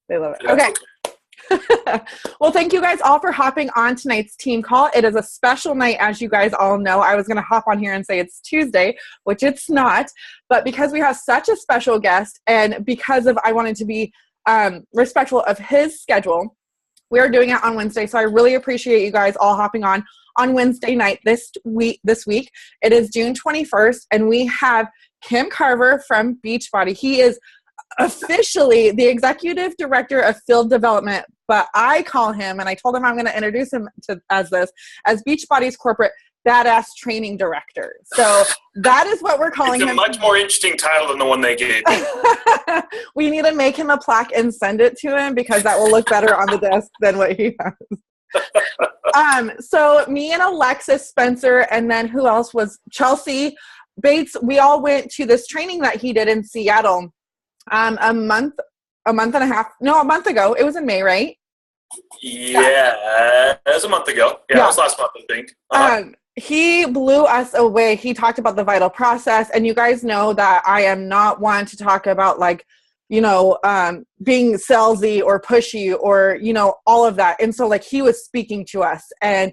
They love it. Okay. Well, thank you guys all for hopping on tonight's team call. It is a special night, as you guys all know. I was going to hop on here and say it's Tuesday, which it's not. But because we have such a special guest and because of I wanted to be respectful of his schedule, we are doing it on Wednesday. So I really appreciate you guys all hopping on Wednesday night this week. It is June 21st, and we have Cim Carver from Beachbody. He is officially the executive director of field development, but I call him, and I told him I'm going to introduce him as Beachbody's corporate badass training director. So that is what we're calling him. It's a much more interesting title than the one they gave me. We need to make him a plaque and send it to him because that will look better on the desk than what he has. So me and Alexis Spencer, and then who else was Chelsea Bates, we all went to this training that he did in Seattle a month ago. It was in May, right? Yeah, it was a month ago. Yeah, it was last month, I think. He blew us away. He talked about the vital process, and you guys know that I am not one to talk about being salesy or pushy or, all of that. And so he was speaking to us, and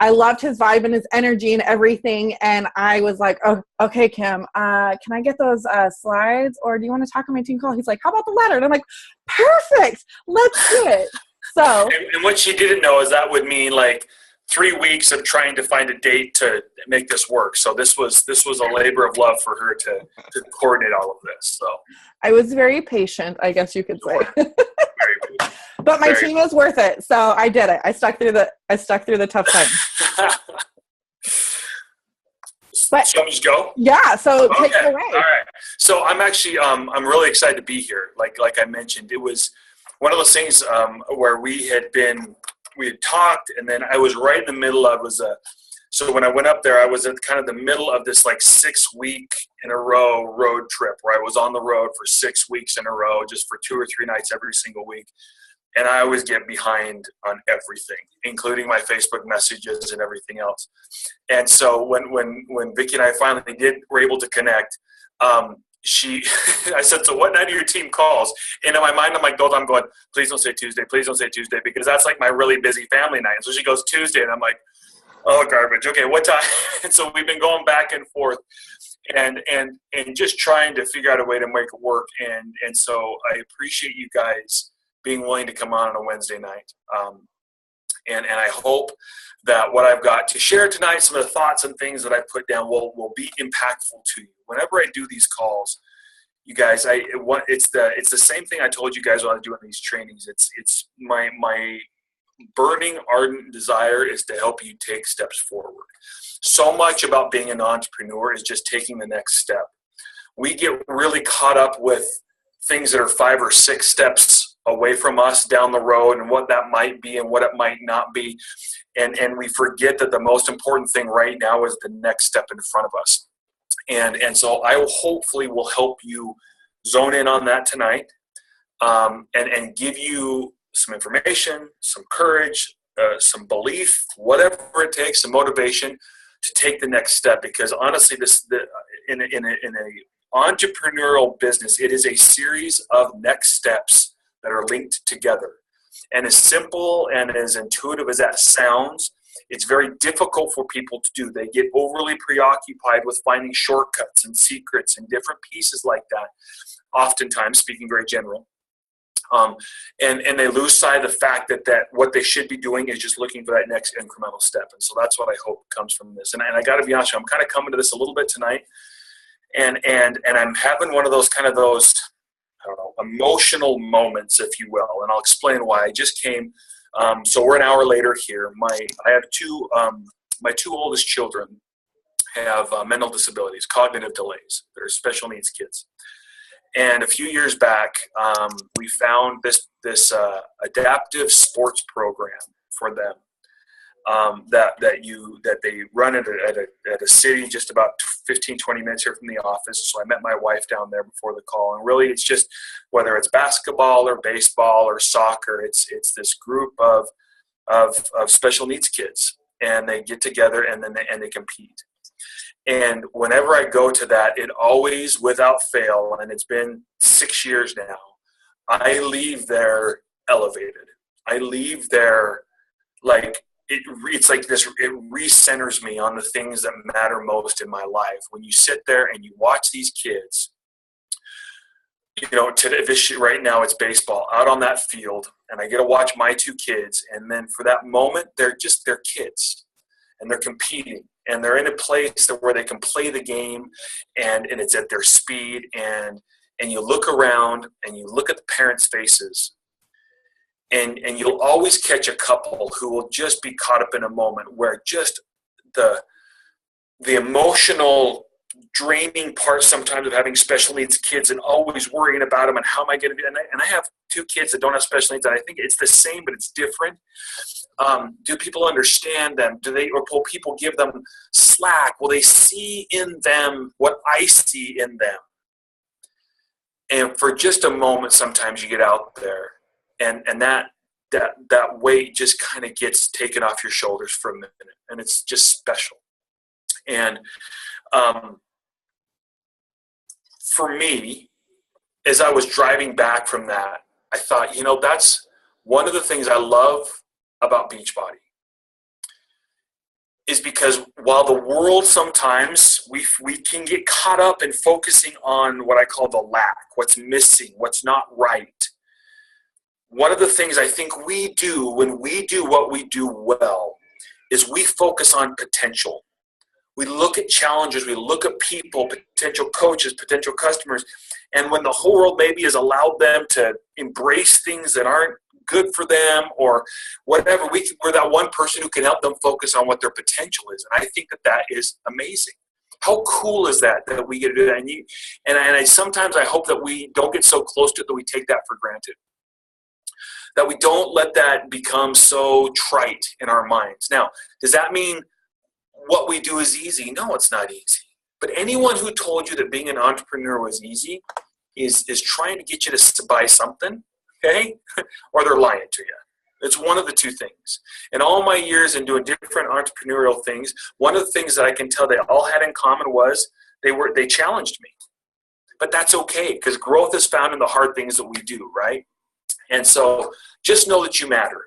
I loved his vibe and his energy and everything. And I was like, oh, okay, Cim, can I get those slides, or do you want to talk on my team call? He's like, how about the letter? And I'm like, perfect, let's do it. So, and what she didn't know is that would mean 3 weeks of trying to find a date to make this work. So this was a labor of love for her to coordinate all of this. So I was very patient, I guess you could say. Very patient. But my team was worth it, so I did it. I stuck through the tough times. But shall we just go? Yeah. So take it away. All right. So I'm actually I'm really excited to be here. Like I mentioned, it was one of those things where we had talked, and then I was right in the middle of so when I went up there, I was at kind of the middle of this 6 week in a row road trip where I was on the road for 6 weeks in a row, just for 2 or 3 nights every single week. And I always get behind on everything, including my Facebook messages and everything else. And so when Vicki and I finally were able to connect, I said, so what night are your team calls? And in my mind, I'm going, please don't say Tuesday, because that's my really busy family night. And so she goes Tuesday, and I'm like, oh, garbage. Okay, what time? And so we've been going back and forth and just trying to figure out a way to make it work. And so I appreciate you guys being willing to come on a Wednesday night. And I hope that what I've got to share tonight, some of the thoughts and things that I put down will be impactful to you. Whenever I do these calls, you guys, it's the same thing I told you guys when I was doing these trainings. It's my burning, ardent desire is to help you take steps forward. So much about being an entrepreneur is just taking the next step. We get really caught up with things that are 5 or 6 steps away from us down the road and what that might be and what it might not be. And we forget that the most important thing right now is the next step in front of us. And so I hopefully will help you zone in on that tonight, and give you some information, some courage, some belief, whatever it takes, some motivation to take the next step. Because honestly, in a entrepreneurial business, it is a series of next steps that are linked together. And as simple and as intuitive as that sounds, it's very difficult for people to do. They get overly preoccupied with finding shortcuts and secrets and different pieces like that, oftentimes, speaking very general. And they lose sight of the fact that what they should be doing is just looking for that next incremental step. And so that's what I hope comes from this. And I got to be honest with you, I'm kind of coming to this a little bit tonight. And I'm having one of those I don't know, emotional moments, if you will. And I'll explain why. I just came. So we're an hour later here. I have my 2 oldest children have mental disabilities, cognitive delays. They're special needs kids. And a few years back, we found this adaptive sports program for them that they run at a city just about 15-20 minutes here from the office. So I met my wife down there before the call, and really it's just whether it's basketball or baseball or soccer, it's this group of special needs kids, and they get together and they compete. And whenever I go to that, it always, without fail, and it's been 6 years now, I leave there elevated. I leave there like it's like this, it recenters me on the things that matter most in my life. When you sit there and you watch these kids, today, right now it's baseball out on that field, and I get to watch my two kids. And then for that moment, they're kids, and they're competing, and they're in a place where they can play the game, and it's at their speed. And you look around and you look at the parents' faces, and you'll always catch a couple who will just be caught up in a moment where just the emotional draining part sometimes of having special needs kids and always worrying about them and how am I going to do it. And I have two kids that don't have special needs, and I think it's the same, but it's different. Do people understand them? Or will people give them slack? Will they see in them what I see in them? And for just a moment, sometimes you get out there, and that weight just kind of gets taken off your shoulders for a minute, and it's just special. And for me, as I was driving back from that, I thought, that's one of the things I love about Beachbody, is because while the world sometimes we can get caught up in focusing on what I call the lack, what's missing, what's not right. One of the things I think we do when we do what we do well is we focus on potential. We look at challenges, we look at people, potential coaches, potential customers, and when the whole world maybe has allowed them to embrace things that aren't good for them or whatever, we're that one person who can help them focus on what their potential is. And I think that is amazing. How cool is that we get to do that? And I sometimes I hope that we don't get so close to it that we take that for granted. That we don't let that become so trite in our minds. Now, does that mean what we do is easy? No, it's not easy. But anyone who told you that being an entrepreneur was easy is trying to get you to buy something, okay? Or they're lying to you. It's one of the two things. In all my years in doing different entrepreneurial things, one of the things that I can tell they all had in common was they challenged me. But that's okay, because growth is found in the hard things that we do, right? And so just know that you matter.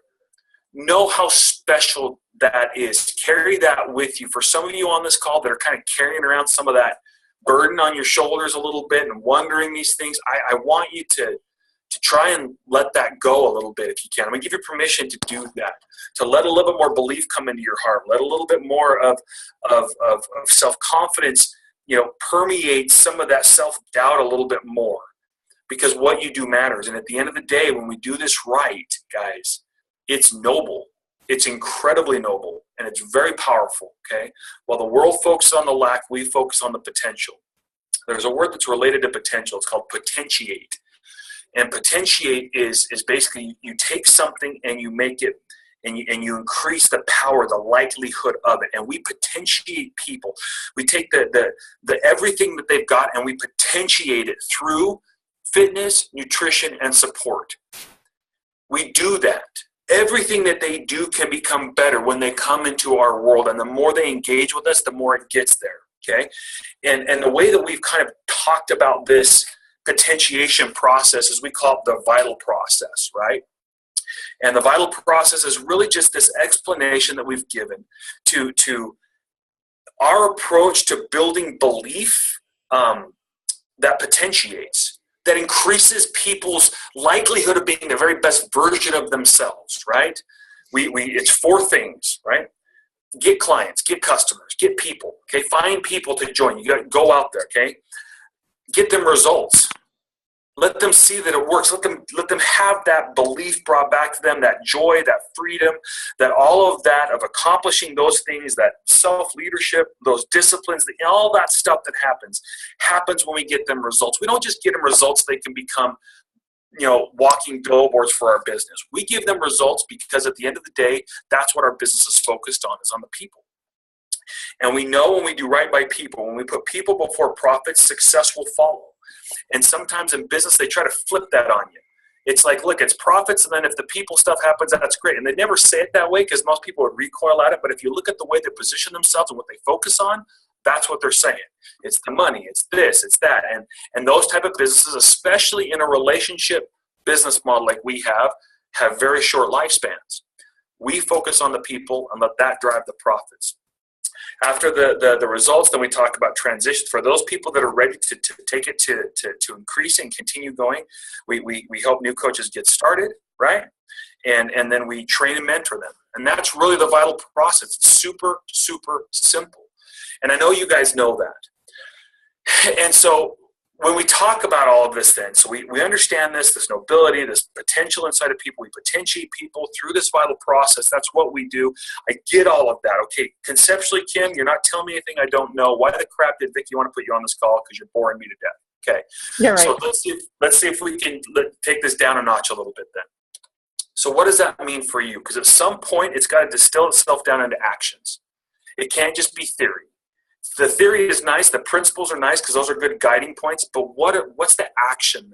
Know how special that is. Carry that with you. For some of you on this call that are kind of carrying around some of that burden on your shoulders a little bit and wondering these things, I want you to try and let that go a little bit if you can. I'm going to give you permission to do that, to let a little bit more belief come into your heart, let a little bit more of self-confidence, permeate some of that self-doubt a little bit more, because what you do matters. And at the end of the day, when we do this right, guys, it's noble. It's incredibly noble, and it's very powerful, okay? While the world focuses on the lack, we focus on the potential. There's a word that's related to potential. It's called potentiate. And potentiate is basically you take something and you make it, and you increase the power, the likelihood of it. And we potentiate people. We take the everything that they've got and we potentiate it through fitness, nutrition, and support. We do that. Everything that they do can become better when they come into our world. And the more they engage with us, the more it gets there, okay? And the way that we've kind of talked about this potentiation process is we call it the vital process, right? And the vital process is really just this explanation that we've given to our approach to building belief that potentiates, that increases people's likelihood of being the very best version of themselves, right? It's four things, right? Get clients, get customers, get people, okay? Find people to join. You got to go out there, okay? Get them results. Let them see that it works. Let them have that belief brought back to them, that joy, that freedom, that all of that of accomplishing those things, that self-leadership, those disciplines, all that stuff that happens when we get them results. We don't just get them results they can become, walking billboards for our business. We give them results because at the end of the day, that's what our business is focused on, is on the people. And we know when we do right by people, when we put people before profits, success will follow. And sometimes in business, they try to flip that on you. It's like, look, it's profits, and then if the people stuff happens, that's great. And they never say it that way because most people would recoil at it. But if you look at the way they position themselves and what they focus on, that's what they're saying. It's the money, it's this, it's that. And those type of businesses, especially in a relationship business model like we have very short lifespans. We focus on the people and let that drive the profits. After the results, then we talk about transitions. For those people that are ready to take it to increase and continue going, we help new coaches get started, right? And then we train and mentor them. And that's really the vital process. It's super, super simple. And I know you guys know that. And so when we talk about all of this then, so we understand this nobility, this potential inside of people, we potentiate people through this vital process. That's what we do. I get all of that. Okay, conceptually, Kim, you're not telling me anything I don't know. Why the crap did Vicki want to put you on this call? Because you're boring me to death. Okay, yeah, right. So let's see if we can take this down a notch a little bit then. So what does that mean for you? Because at some point, it's got to distill itself down into actions. It can't just be theory. The theory is nice. The principles are nice because those are good guiding points. But what's the action then?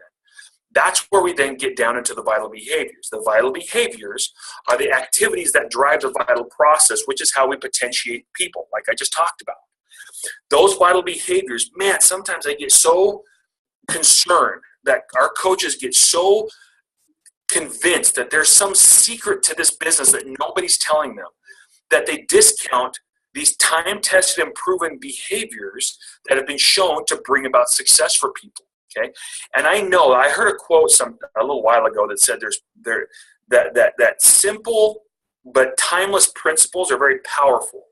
That's where we then get down into the vital behaviors. The vital behaviors are the activities that drive the vital process, which is how we potentiate people, like I just talked about. Those vital behaviors, man, sometimes I get so concerned that our coaches get so convinced that there's some secret to this business that nobody's telling them, that they discount these time-tested and proven behaviors that have been shown to bring about success for people. Okay, and I heard a quote a little while ago that said that simple but timeless principles are very powerful.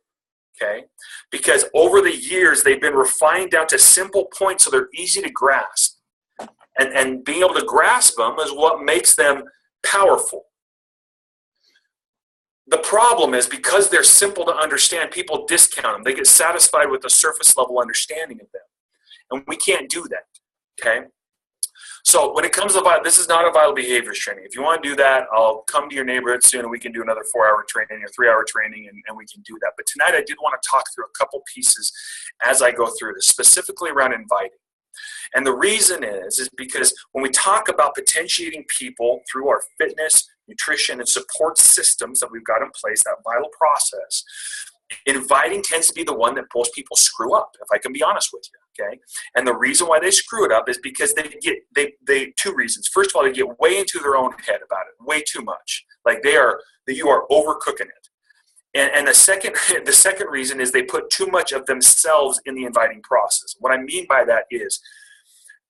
Okay, because over the years they've been refined down to simple points, so they're easy to grasp, and being able to grasp them is what makes them powerful. The problem is because they're simple to understand, people discount them. They get satisfied with the surface level understanding of them. And we can't do that, okay? So when it comes to this is not a vital behaviors training. If you want to do that, I'll come to your neighborhood soon and we can do another 4-hour training or 3-hour training and we can do that. But tonight I did want to talk through a couple pieces as I go through this, specifically around inviting. And the reason is because when we talk about potentiating people through our fitness, nutrition, and support systems that we've got in place, that vital process, inviting tends to be the one that most people screw up, if I can be honest with you, okay? And the reason why they screw it up is because they two reasons. First of all, they get way into their own head about it, way too much. Like you are overcooking it. And the second reason is they put too much of themselves in the inviting process. What I mean by that is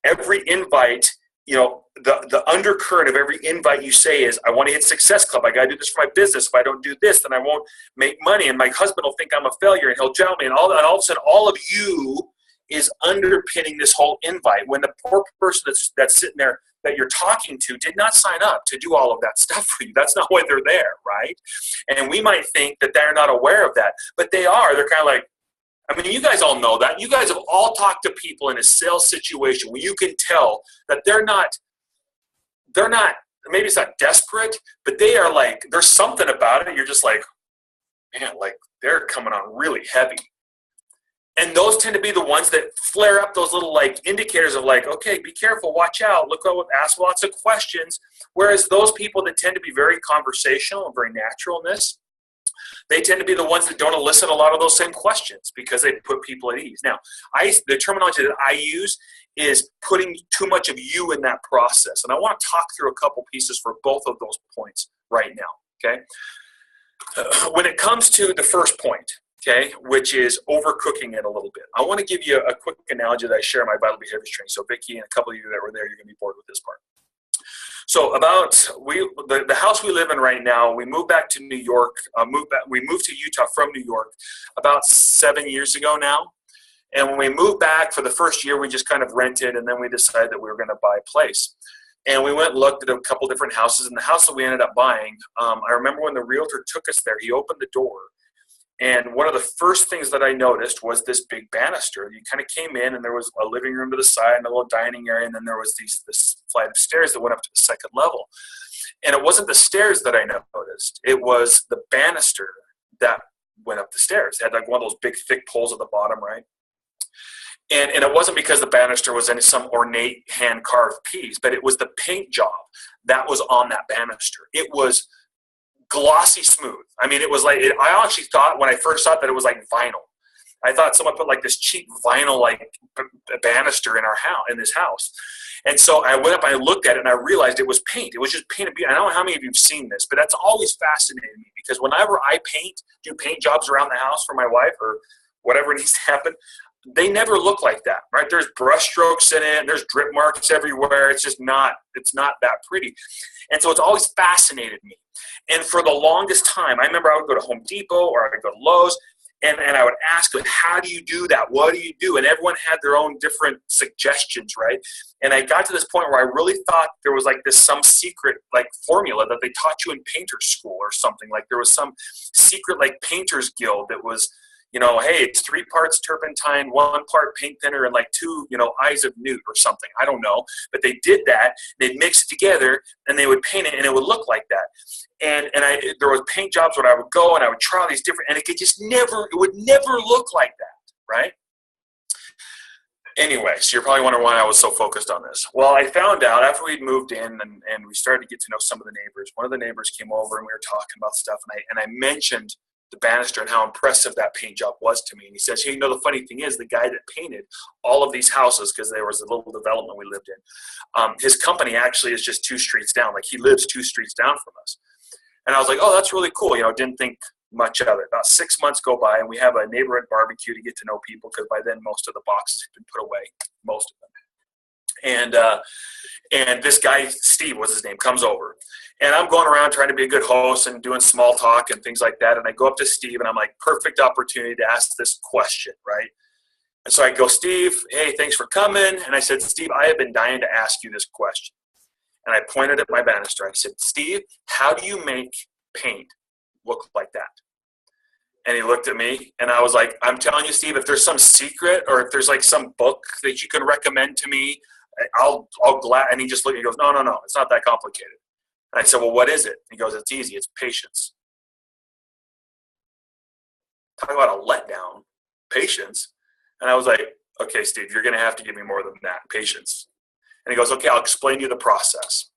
every invite, the undercurrent of every invite you say is, I want to hit Success Club. I got to do this for my business. If I don't do this, then I won't make money. And my husband will think I'm a failure and he'll drown me. And all of a sudden, all of you is underpinning this whole invite when the poor person that's sitting there that you're talking to did not sign up to do all of that stuff for you. That's not why they're there, right? And we might think that they're not aware of that, but they are. They're kind of like, I mean, you guys all know that. You guys have all talked to people in a sales situation where you can tell that they're not, maybe it's not desperate, but they are like, there's something about it. You're just like, man, like they're coming on really heavy. And those tend to be the ones that flare up those little like indicators of like, okay, be careful, watch out, ask lots of questions. Whereas those people that tend to be very conversational and very natural in this, they tend to be the ones that don't elicit a lot of those same questions because they put people at ease. Now, the terminology that I use is putting too much of you in that process. And I want to talk through a couple pieces for both of those points right now, okay? When it comes to the first point, okay, which is overcooking it a little bit, I want to give you a quick analogy that I share in my vital behaviors training. So Vicki and a couple of you that were there, you're going to be bored with this part. So the house we live in right now, we moved back to New York. We moved to Utah from New York about 7 years ago now. And when we moved back for the first year, we just kind of rented, and then we decided that we were going to buy a place. And we went and looked at a couple different houses. And the house that we ended up buying, I remember when the realtor took us there, he opened the door. And one of the first things that I noticed was this big banister. You kind of came in, and there was a living room to the side and a little dining area, and then there was this flight of stairs that went up to the second level. And it wasn't the stairs that I noticed. It was the banister that went up the stairs. It had like one of those big, thick poles at the bottom, right? And it wasn't because the banister was in some ornate hand-carved piece, but it was the paint job that was on that banister. It was glossy smooth. I mean, it was like, I actually thought when I first saw it that it was like vinyl. I thought someone put like this cheap vinyl like banister in our house, in this house. And so I went up and I looked at it and I realized it was paint. It was just paint. I don't know how many of you have seen this, but that's always fascinated me because whenever I do paint jobs around the house for my wife or whatever needs to happen, they never look like that, right? There's brush strokes in it and there's drip marks everywhere. It's not that pretty. And so it's always fascinated me. And for the longest time, I remember I would go to Home Depot or I would go to Lowe's and I would ask, like, how do you do that? What do you do? And everyone had their own different suggestions, right? And I got to this point where I really thought there was like some secret like formula that they taught you in painter's school or something. Like there was some secret like painter's guild that was, hey, it's 3 parts turpentine, 1 part paint thinner, and like 2, eyes of newt or something. I don't know. But they did that. They'd mix it together and they would paint it and it would look like that. And there was paint jobs where I would go and I would try all these different, and it would never look like that, right? Anyway, so you're probably wondering why I was so focused on this. Well, I found out after we'd moved in and we started to get to know some of the neighbors, one of the neighbors came over and we were talking about stuff, and I mentioned the banister and how impressive that paint job was to me. And he says, hey, the funny thing is the guy that painted all of these houses, because there was a little development we lived in, his company actually is just 2 streets down. Like he lives 2 streets down from us. And I was like, oh, that's really cool. Didn't think much of it. About 6 months go by and we have a neighborhood barbecue to get to know people because by then most of the boxes had been put away, most of them. And this guy, Steve was his name, comes over. And I'm going around trying to be a good host and doing small talk and things like that. And I go up to Steve and I'm like, perfect opportunity to ask this question, right? And so I go, Steve, hey, thanks for coming. And I said, Steve, I have been dying to ask you this question. And I pointed at my banister. I said, Steve, how do you make paint look like that? And he looked at me and I was like, I'm telling you, Steve, if there's some secret or if there's like some book that you can recommend to me, I'll glad. And he just looked, he goes, no, it's not that complicated. And I said, well, what is it? He goes, it's easy. It's patience. Talk about a letdown, patience. And I was like, okay, Steve, you're going to have to give me more than that, patience. And he goes, okay, I'll explain to you the process.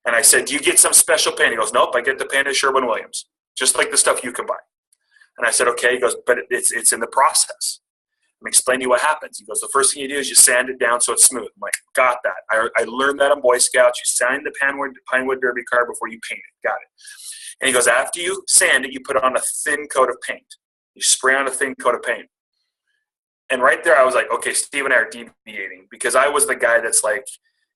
And I said, do you get some special paint? He goes, nope, I get the paint at Sherwin-Williams, just like the stuff you can buy. And I said, okay. He goes, but it's in the process. I'm explaining to you what happens. He goes, the first thing you do is you sand it down so it's smooth. I'm like, got that. I learned that on Boy Scouts. You sand the pine wood derby card before you paint it. Got it. And he goes, after you sand it, you put on a thin coat of paint. You spray on a thin coat of paint. And right there, I was like, okay, Steve and I are deviating because I was the guy that's like,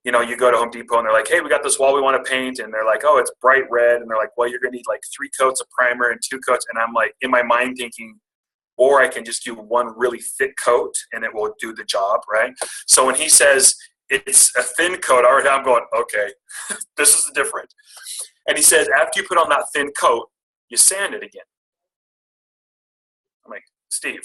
you go to Home Depot and they're like, hey, we got this wall we want to paint. And they're like, oh, it's bright red. And they're like, well, you're going to need like 3 coats of primer and 2 coats. And I'm like, in my mind thinking, or I can just do 1 really thick coat and it will do the job, right? So when he says it's a thin coat, already I'm going, okay, this is different. And he says, after you put on that thin coat, you sand it again. I'm like, Steve,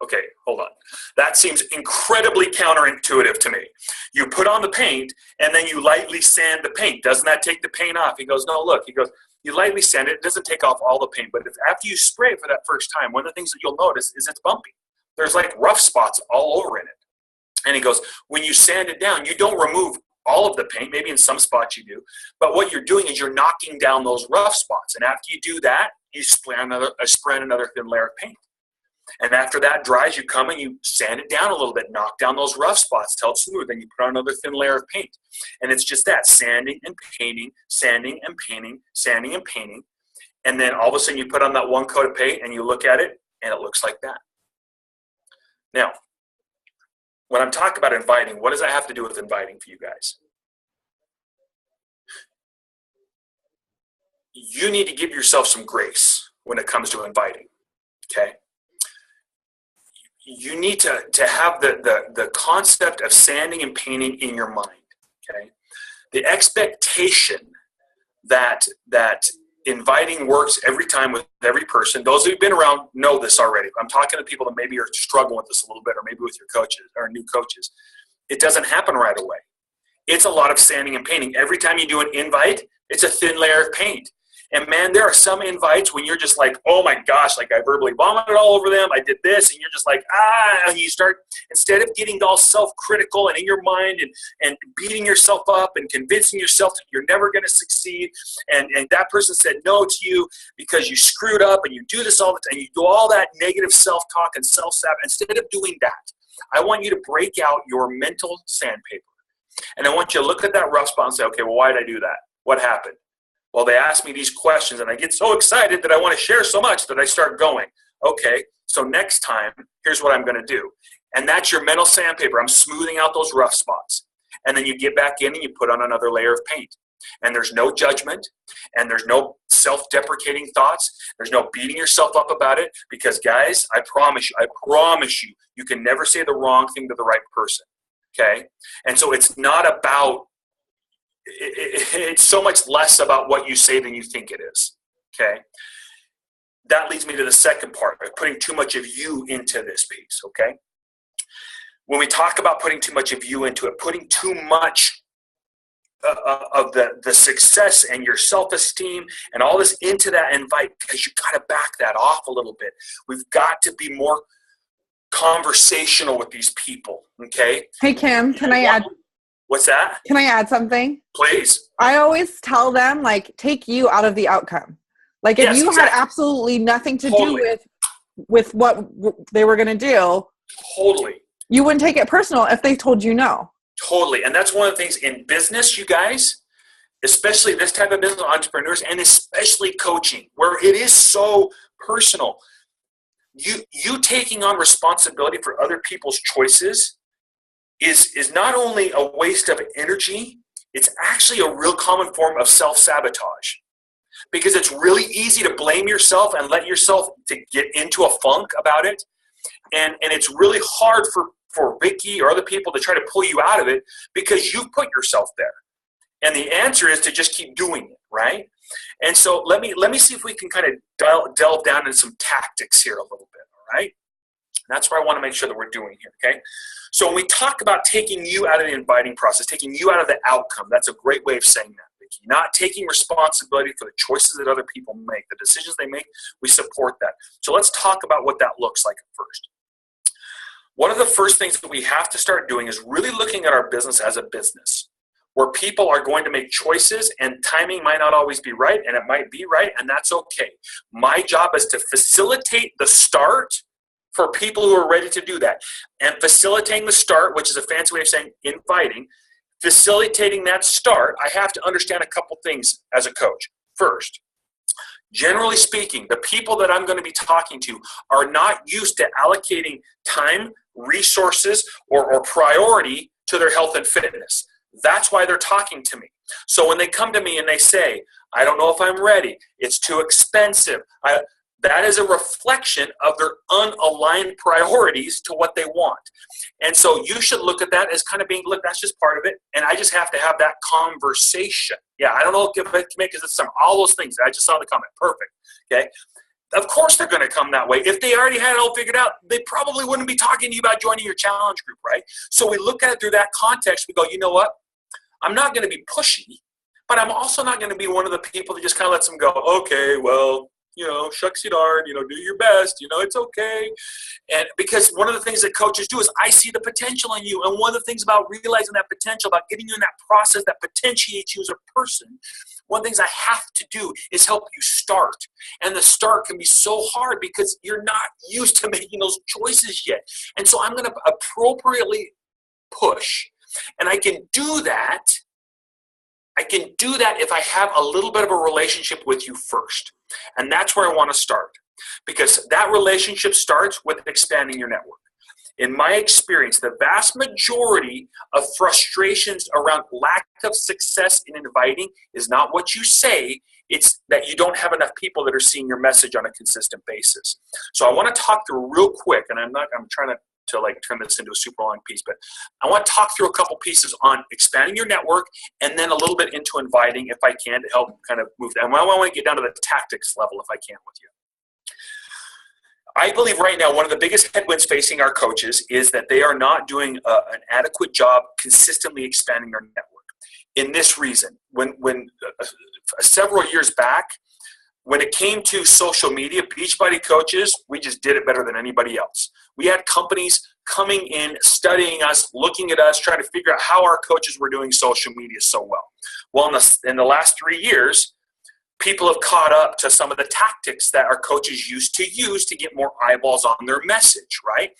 okay, hold on. That seems incredibly counterintuitive to me. You put on the paint and then you lightly sand the paint. Doesn't that take the paint off? He goes, no, look. He goes, you lightly sand it. It doesn't take off all the paint. But after you spray it for that first time, one of the things that you'll notice is it's bumpy. There's like rough spots all over in it. And he goes, when you sand it down, you don't remove all of the paint. Maybe in some spots you do. But what you're doing is you're knocking down those rough spots. And after you do that, you spray another thin layer of paint. And after that dries, you come and you sand it down a little bit, knock down those rough spots till it's smooth, then you put on another thin layer of paint. And it's just that, sanding and painting, sanding and painting, sanding and painting. And then all of a sudden you put on that 1 coat of paint and you look at it and it looks like that. Now, when I'm talking about inviting, what does that have to do with inviting for you guys? You need to give yourself some grace when it comes to inviting, okay? You need to have the concept of sanding and painting in your mind, okay? The expectation that inviting works every time with every person. Those who've been around know this already. I'm talking to people that maybe are struggling with this a little bit, or maybe with your coaches or new coaches. It doesn't happen right away. It's a lot of sanding and painting. Every time you do an invite, it's a thin layer of paint. And man, there are some invites when you're just like, oh my gosh, like I verbally vomited all over them. I did this. And you're just like, and you start, instead of getting all self-critical and in your mind and beating yourself up and convincing yourself that you're never going to succeed. And that person said no to you because you screwed up and you do this all the time. You do all that negative self-talk and self-sabotage. Instead of doing that, I want you to break out your mental sandpaper. And I want you to look at that rough spot and say, okay, well, why did I do that? What happened? Well, they ask me these questions, and I get so excited that I want to share so much that I start going, okay, so next time, here's what I'm going to do. And that's your mental sandpaper. I'm smoothing out those rough spots. And then you get back in and you put on another layer of paint. And there's no judgment, and there's no self-deprecating thoughts. There's no beating yourself up about it, because, guys, I promise you, you can never say the wrong thing to the right person, okay? And so it's not about, it's so much less about what you say than you think it is, okay? That leads me to the second part, putting too much of you into this piece, okay? When we talk about putting too much of you into it, putting too much of the success and your self-esteem and all this into that invite, because you got to back that off a little bit. We've got to be more conversational with these people, okay? Hey, Kim, can I add? What's that? Can I add something? Please. I always tell them, like, take you out of the outcome. Like, if you had absolutely nothing to do with what they were going to do, totally, you wouldn't take it personal if they told you no. Totally. And that's one of the things in business, you guys, especially this type of business, entrepreneurs, and especially coaching, where it is so personal. You taking on responsibility for other people's choices is not only a waste of energy, it's actually a real common form of self-sabotage. Because it's really easy to blame yourself and let yourself to get into a funk about it. And it's really hard for Vicki or other people to try to pull you out of it because you've put yourself there. And the answer is to just keep doing it, right? And so let me see if we can kind of delve down into some tactics here a little bit, all right? And that's what I want to make sure that we're doing here, okay? So when we talk about taking you out of the inviting process, taking you out of the outcome, that's a great way of saying that, Vicki. Not taking responsibility for the choices that other people make, the decisions they make, we support that. So let's talk about what that looks like at first. One of the first things that we have to start doing is really looking at our business as a business, where people are going to make choices and timing might not always be right, and it might be right, and that's okay. My job is to facilitate the start for people who are ready to do that. And facilitating the start, which is a fancy way of saying inviting, facilitating that start, I have to understand a couple things as a coach. First, generally speaking, the people that I'm going to be talking to are not used to allocating time, resources, or priority to their health and fitness. That's why they're talking to me. So when they come to me and they say, I don't know if I'm ready, it's too expensive, that is a reflection of their unaligned priorities to what they want. And so you should look at that as kind of being, look, that's just part of it. And I just have to have that conversation. Yeah, I don't know if it can make it some, all those things. I just saw the comment. Perfect. Okay. Of course they're going to come that way. If they already had it all figured out, they probably wouldn't be talking to you about joining your challenge group, right? So we look at it through that context. We go, you know what? I'm not going to be pushy, but I'm also not going to be one of the people that just kind of lets them go, okay, well, shucksy darn, do your best, it's okay. And because one of the things that coaches do is I see the potential in you. And one of the things about realizing that potential, about getting you in that process that potentiates you as a person, one of the things I have to do is help you start. And the start can be so hard because you're not used to making those choices yet. And so I'm going to appropriately push. And I can do that if I have a little bit of a relationship with you first. And that's where I want to start, because that relationship starts with expanding your network. In my experience, the vast majority of frustrations around lack of success in inviting is not what you say, it's that you don't have enough people that are seeing your message on a consistent basis. So I want to talk through real quick, and I'm trying to turn this into a super long piece, but I want to talk through a couple pieces on expanding your network and then a little bit into inviting if I can to help kind of move that. And I want to get down to the tactics level if I can with you. I believe right now one of the biggest headwinds facing our coaches is that they are not doing an adequate job consistently expanding their network. In this reason, when several years back, when it came to social media, Beachbody coaches, we just did it better than anybody else. We had companies coming in, studying us, looking at us, trying to figure out how our coaches were doing social media so well. Well, in the last 3 years, people have caught up to some of the tactics that our coaches used to use to get more eyeballs on their message, right?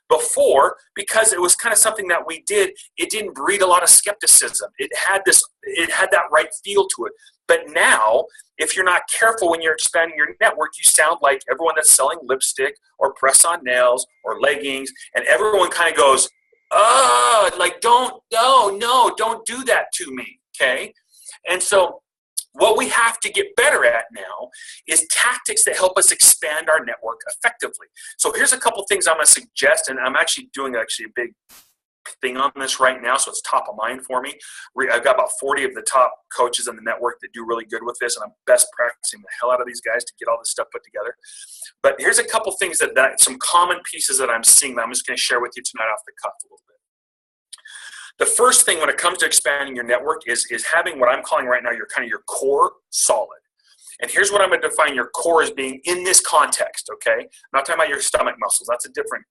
Before, because it was kind of something that we did, it didn't breed a lot of skepticism. It had that right feel to it. But now, if you're not careful when you're expanding your network, you sound like everyone that's selling lipstick or press-on nails or leggings, and everyone kind of goes, oh, like, don't do that to me, okay? And so what we have to get better at now is tactics that help us expand our network effectively. So here's a couple things I'm going to suggest, and I'm actually doing a big thing on this right now, so it's top of mind for me. I've got about 40 of the top coaches in the network that do really good with this, and I'm best practicing the hell out of these guys to get all this stuff put together. But here's a couple things that some common pieces that I'm seeing that I'm just going to share with you tonight off the cuff a little bit. The first thing when it comes to expanding your network is having what I'm calling right now your core solid. And here's what I'm going to define your core as being in this context, okay? I'm not talking about your stomach muscles. That's a different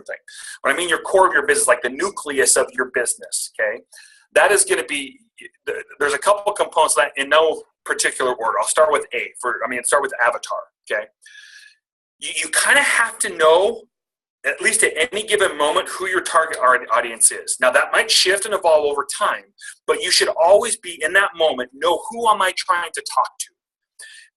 thing. When I mean your core of your business, like the nucleus of your business, okay? That is going to be, there's a couple of components that in no particular order. I'll start with start with avatar, okay? You kind of have to know, at least at any given moment, who your target audience is. Now, that might shift and evolve over time, but you should always be in that moment, know who am I trying to talk to.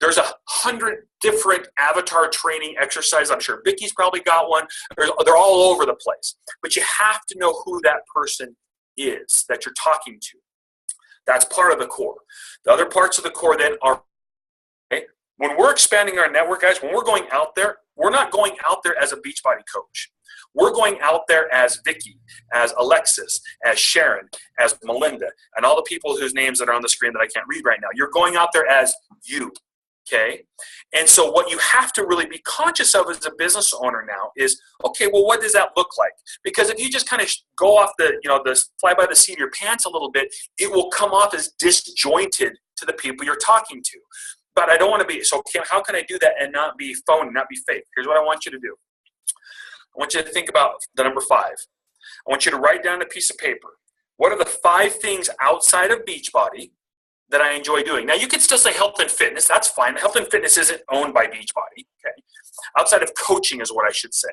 There's 100 different avatar training exercises. I'm sure Vicki's probably got one. They're all over the place. But you have to know who that person is that you're talking to. That's part of the core. The other parts of the core then are, okay, when we're expanding our network, guys, when we're going out there, we're not going out there as a Beachbody coach. We're going out there as Vicki, as Alexis, as Sharon, as Melinda, and all the people whose names that are on the screen that I can't read right now. You're going out there as you. Okay, and so what you have to really be conscious of as a business owner now is, okay, well, what does that look like? Because if you just kind of go off the fly by the seat of your pants a little bit, it will come off as disjointed to the people you're talking to. But I don't want to be, so how can I do that and not be phony, not be fake? Here's what I want you to do. I want you to think about the number 5. I want you to write down a piece of paper. What are the 5 things outside of Beachbody that I enjoy doing? Now, you could still say health and fitness. That's fine. Health and fitness isn't owned by Beachbody. Okay, outside of coaching is what I should say.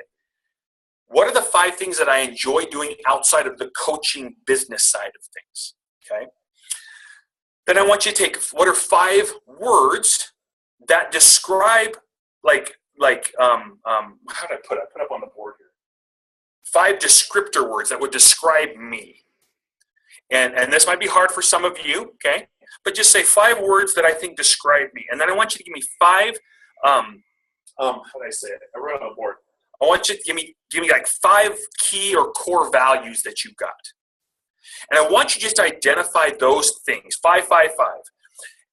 What are the 5 things that I enjoy doing outside of the coaching business side of things? Okay. Then I want you to take, what are 5 words that describe, how did I put up on the board here? 5 descriptor words that would describe me. And this might be hard for some of you, okay? But just say 5 words that I think describe me. And then I want you to give me 5, how did I say it? I wrote it on the board. I want you to give me like 5 key or core values that you've got. And I want you just to identify those things, 5, 5, 5.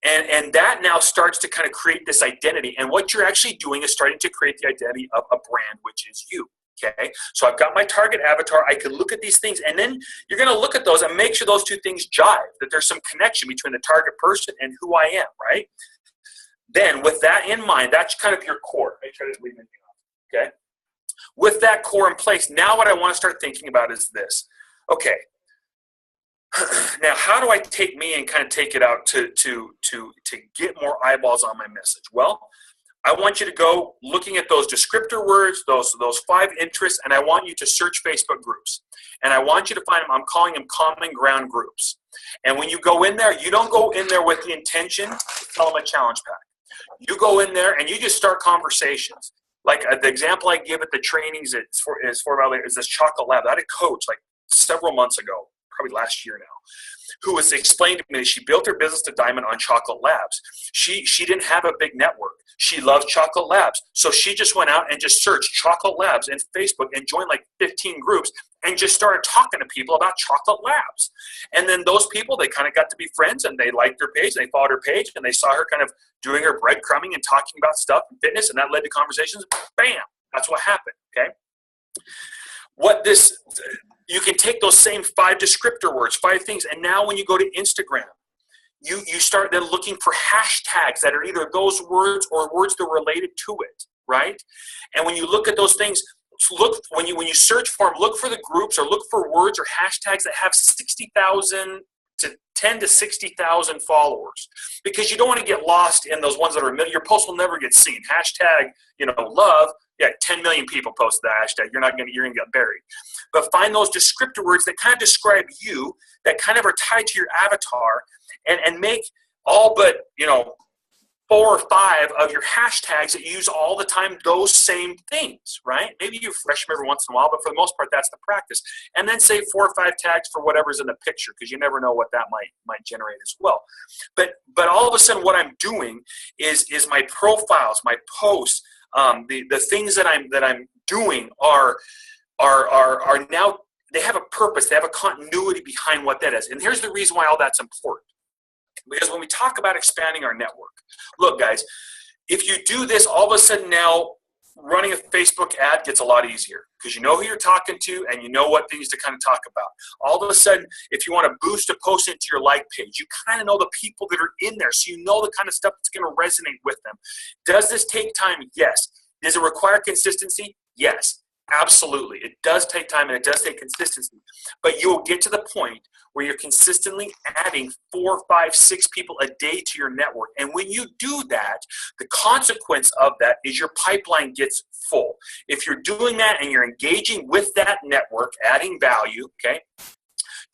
And that now starts to kind of create this identity. And what you're actually doing is starting to create the identity of a brand, which is you. Okay, so I've got my target avatar. I can look at these things, and then you're going to look at those and make sure those 2 things jive, that there's some connection between the target person and who I am, right? Then with that in mind, that's kind of your core. Make sure I didn't leave anything off, okay? With that core in place, now what I want to start thinking about is this. Okay, now how do I take me and kind of take it out to get more eyeballs on my message? Well, I want you to go looking at those descriptor words, those 5 interests, and I want you to search Facebook groups. And I want you to find them, I'm calling them common ground groups. And when you go in there, you don't go in there with the intention to tell them a challenge pack. You go in there and you just start conversations. Like the example I give at the trainings is this chocolate lab. I had a coach like several months ago, probably last year now, who was explaining to me that she built her business to diamond on chocolate labs. She didn't have a big network. She loved chocolate labs. So she just went out and just searched chocolate labs in Facebook and joined like 15 groups and just started talking to people about chocolate labs. And then those people, they kind of got to be friends and they liked her page and they followed her page and they saw her kind of doing her breadcrumbing and talking about stuff and fitness, and that led to conversations. Bam! That's what happened, okay? You can take those same 5 descriptor words, 5 things, and now when you go to Instagram, you start then looking for hashtags that are either those words or words that are related to it, right? And when you look at those things, when you search for them, look for the groups or look for words or hashtags that have 60,000 to 10 to 60,000 followers, because you don't want to get lost in those ones that are your post will never get seen. Hashtag, love. Yeah, 10 million people post the hashtag. You're going to get buried. But find those descriptor words that kind of describe you, that kind of are tied to your avatar, and make all but 4 or 5 of your hashtags that you use all the time, those same things, right? Maybe you refresh them every once in a while, but for the most part, that's the practice. And then say 4 or 5 tags for whatever's in the picture, because you never know what that might generate as well. But all of a sudden, what I'm doing is my profiles, my posts, the things that I'm doing are now, they have a purpose, they have a continuity behind what that is. And here's the reason why all that's important. Because when we talk about expanding our network, look, guys, if you do this, all of a sudden now running a Facebook ad gets a lot easier, because you know who you're talking to and you know what things to kind of talk about. All of a sudden, if you want to boost a post into your like page, you kind of know the people that are in there, so you know the kind of stuff that's going to resonate with them. Does this take time? Yes. Does it require consistency? Yes. Absolutely. It does take time and it does take consistency. But you will get to the point where you're consistently adding 4, 5, 6 people a day to your network. And when you do that, the consequence of that is your pipeline gets full. If you're doing that and you're engaging with that network, adding value, okay,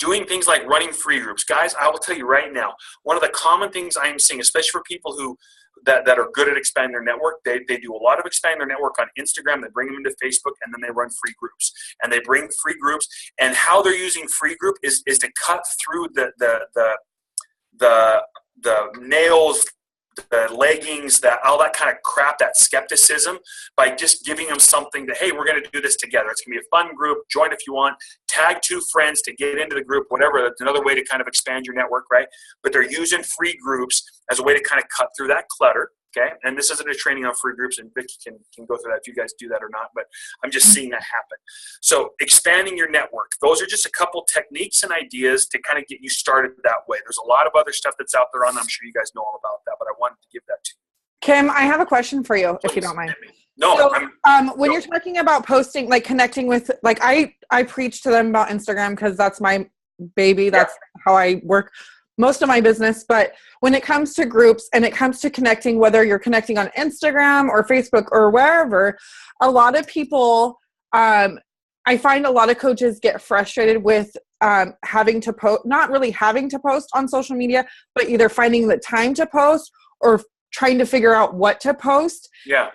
doing things like running free groups. Guys, I will tell you right now, one of the common things I am seeing, especially for people who that are good at expanding their network, they do a lot of expanding their network on Instagram. They bring them into Facebook, and then they run free groups. And they bring free groups, and how they're using free group is to cut through the nails, the leggings, all that kind of crap, that skepticism, by just giving them something that, hey, we're going to do this together. It's going to be a fun group. Join if you want. Tag 2 friends to get into the group, whatever. That's another way to kind of expand your network, right? But they're using free groups as a way to kind of cut through that clutter, okay? And this isn't a training on free groups, and Vicki can go through that if you guys do that or not, but I'm just seeing that happen. So expanding your network. Those are just a couple techniques and ideas to kind of get you started that way. There's a lot of other stuff that's out there on. I'm sure you guys know all about that, but I wanted to give that to you. Kim, I have a question for you, if you don't mind. No, so, when you're talking about posting, like connecting with, like I preach to them about Instagram because that's my baby. That's how I work most of my business. But when it comes to groups and it comes to connecting, whether you're connecting on Instagram or Facebook or wherever, a lot of people, I find a lot of coaches get frustrated with having to post, not really having to post on social media, but either finding the time to post or trying to figure out what to post. Yeah.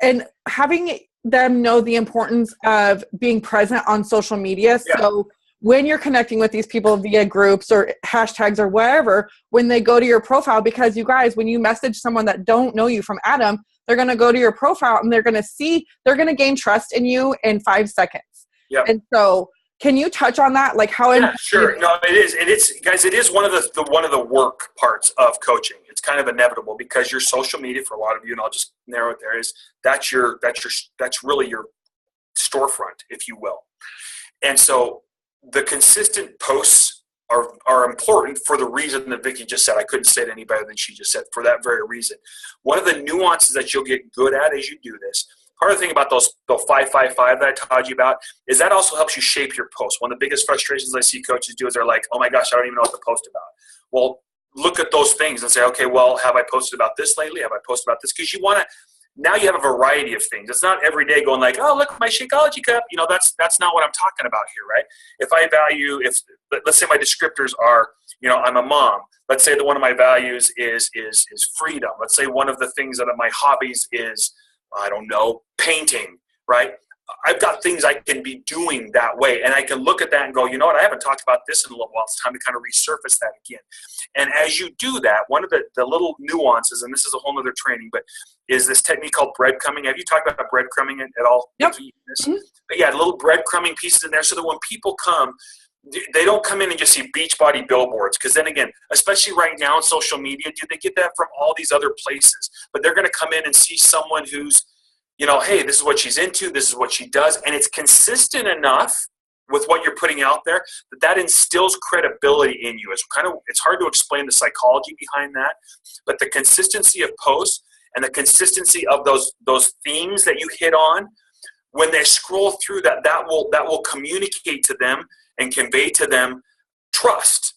And having them know the importance of being present on social media. Yeah. So when you're connecting with these people via groups or hashtags or wherever, when they go to your profile, because you guys, when you message someone that don't know you from Adam, they're going to go to your profile and they're going to gain trust in you in 5 seconds. Yeah. And so can you touch on that? Like how? Yeah, sure. No, it is. And it's, guys, it is one of the work parts of coaching. It's kind of inevitable because your social media, for a lot of you, and I'll just narrow it there, is that's really your storefront, if you will. And so the consistent posts are important for the reason that Vicki just said. I couldn't say it any better than she just said, for that very reason. One of the nuances that you'll get good at as you do this, part of the thing about the 5-5-5 that I taught you about is that also helps you shape your post. One of the biggest frustrations I see coaches do is they're like, oh my gosh, I don't even know what to post about. Well, look at those things and say, okay, well, have I posted about this lately? Have I posted about this? Because you want to, now you have a variety of things. It's not every day going like, oh, look, my Shakeology cup. That's not what I'm talking about here, right? Let's say my descriptors are, I'm a mom. Let's say that one of my values is freedom. Let's say one of the things that are my hobbies is, I don't know, painting, right? I've got things I can be doing that way. And I can look at that and go, you know what? I haven't talked about this in a little while. It's time to kind of resurface that again. And as you do that, one of the little nuances, and this is a whole other training, but is this technique called breadcrumbing. Have you talked about breadcrumbing at all? Yep. Mm-hmm. But yeah, little breadcrumbing pieces in there so that when people come, they don't come in and just see Beachbody billboards. Because then again, especially right now on social media, they get that from all these other places. But they're going to come in and see someone who's, hey, this is what she's into, this is what she does, and it's consistent enough, with what you're putting out there, that instills credibility in you. It's hard to explain the psychology behind that, but the consistency of posts and the consistency of those themes that you hit on, when they scroll through that will communicate to them and convey to them trust,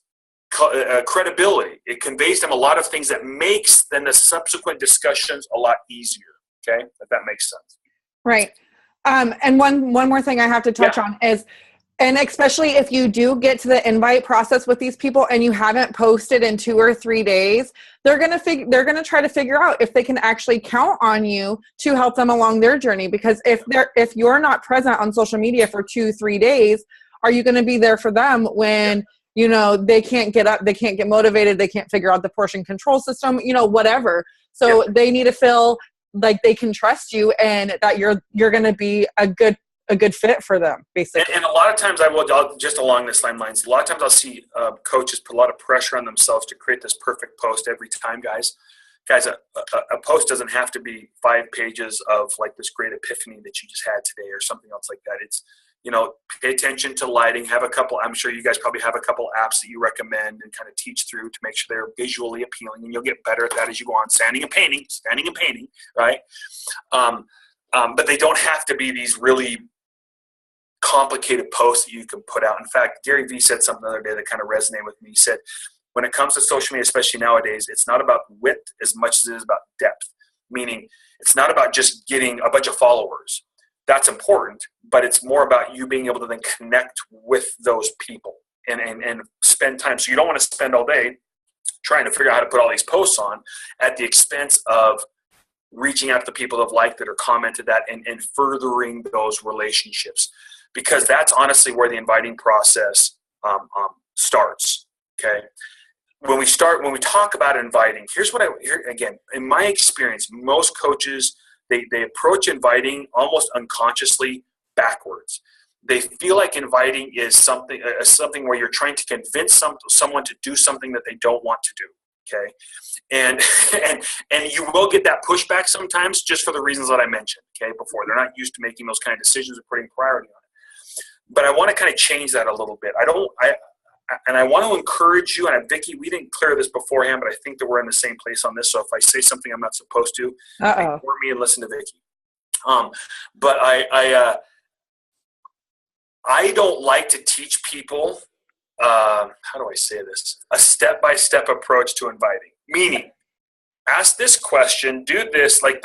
credibility. It conveys them a lot of things that makes then the subsequent discussions a lot easier. Okay, if that makes sense. Right. And one more thing I have to touch on is, and especially if you do get to the invite process with these people and you haven't posted in 2 or 3 days, they're going to try to figure out if they can actually count on you to help them along their journey. Because if you're not present on social media for 2-3 days, are you going to be there for them when, you know, they can't get up, they can't get motivated, they can't figure out the portion control system, you know, whatever. So they need to feel like they can trust you and that you're going to be a good fit for them, basically. And a lot of times I'll just along this lines, a lot of times I'll see coaches put a lot of pressure on themselves to create this perfect post every time, guys. A post doesn't have to be 5 pages of like this great epiphany that you just had today or something else like that. It's, you know, pay attention to lighting, I'm sure you guys probably have a couple apps that you recommend and kind of teach through to make sure they're visually appealing, and you'll get better at that as you go on, sanding and painting, right? But they don't have to be these really complicated posts that you can put out. In fact, Gary Vee said something the other day that kind of resonated with me. He said, when it comes to social media, especially nowadays, it's not about width as much as it is about depth, meaning it's not about just getting a bunch of followers. That's important, but it's more about you being able to then connect with those people and spend time. So you don't want to spend all day trying to figure out how to put all these posts on at the expense of reaching out to the people that have liked it or commented that and furthering those relationships, because that's honestly where the inviting process starts. Okay. When we talk about inviting, here's again, in my experience, most coaches, they approach inviting almost unconsciously backwards. They feel like inviting is something where you're trying to convince someone to do something that they don't want to do. Okay, and you will get that pushback sometimes, just for the reasons that I mentioned. Okay, before they're not used to making those kind of decisions or putting priority on it. But I want to kind of change that a little bit. I want to encourage you, and Vicki, we didn't clear this beforehand, but I think that we're in the same place on this. So if I say something I'm not supposed to, ignore me and listen to Vicki. But I don't like to teach people, how do I say this? A step-by-step approach to inviting. Meaning, ask this question, do this, like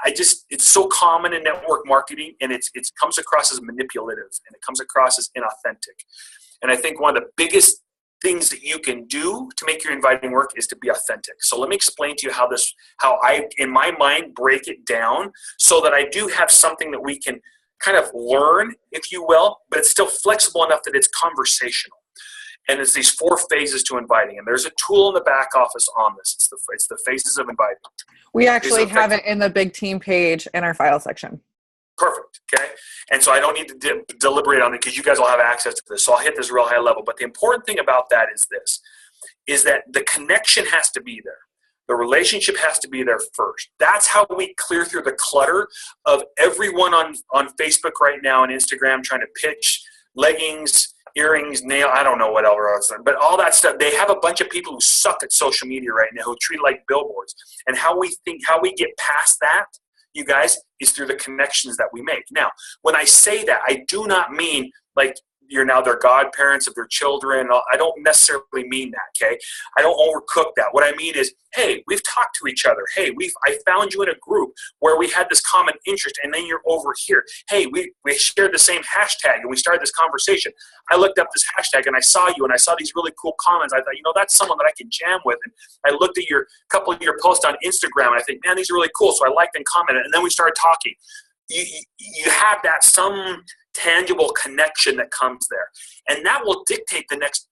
it's so common in network marketing, and it comes across as manipulative, and it comes across as inauthentic. And I think one of the biggest things that you can do to make your inviting work is to be authentic. So let me explain to you how I, in my mind, break it down so that I do have something that we can kind of learn, if you will, but it's still flexible enough that it's conversational. And it's these 4 phases to inviting. And there's a tool in the back office on this. It's the phases of inviting. We actually have it in the big team page in our file section. Perfect. Okay. And so I don't need to deliberate on it because you guys all have access to this. So I'll hit this real high level. But the important thing about that is that the connection has to be there. The relationship has to be there first. That's how we clear through the clutter of everyone on Facebook right now and Instagram trying to pitch leggings, earrings, I don't know what else, but all that stuff. They have a bunch of people who suck at social media right now who treat it like billboards. And how we get past that, you guys, is through the connections that we make. Now, when I say that, I do not mean like you're now their godparents of their children. I don't necessarily mean that, okay? I don't overcook that. What I mean is, hey, we've talked to each other. Hey, I found you in a group where we had this common interest, and then you're over here. Hey, we shared the same hashtag, and we started this conversation. I looked up this hashtag, and I saw you, and I saw these really cool comments. I thought, that's someone that I can jam with. And I looked at couple of your posts on Instagram, and I think, man, these are really cool. So I liked and commented, and then we started talking. You have that some tangible connection that comes there, and that will dictate the next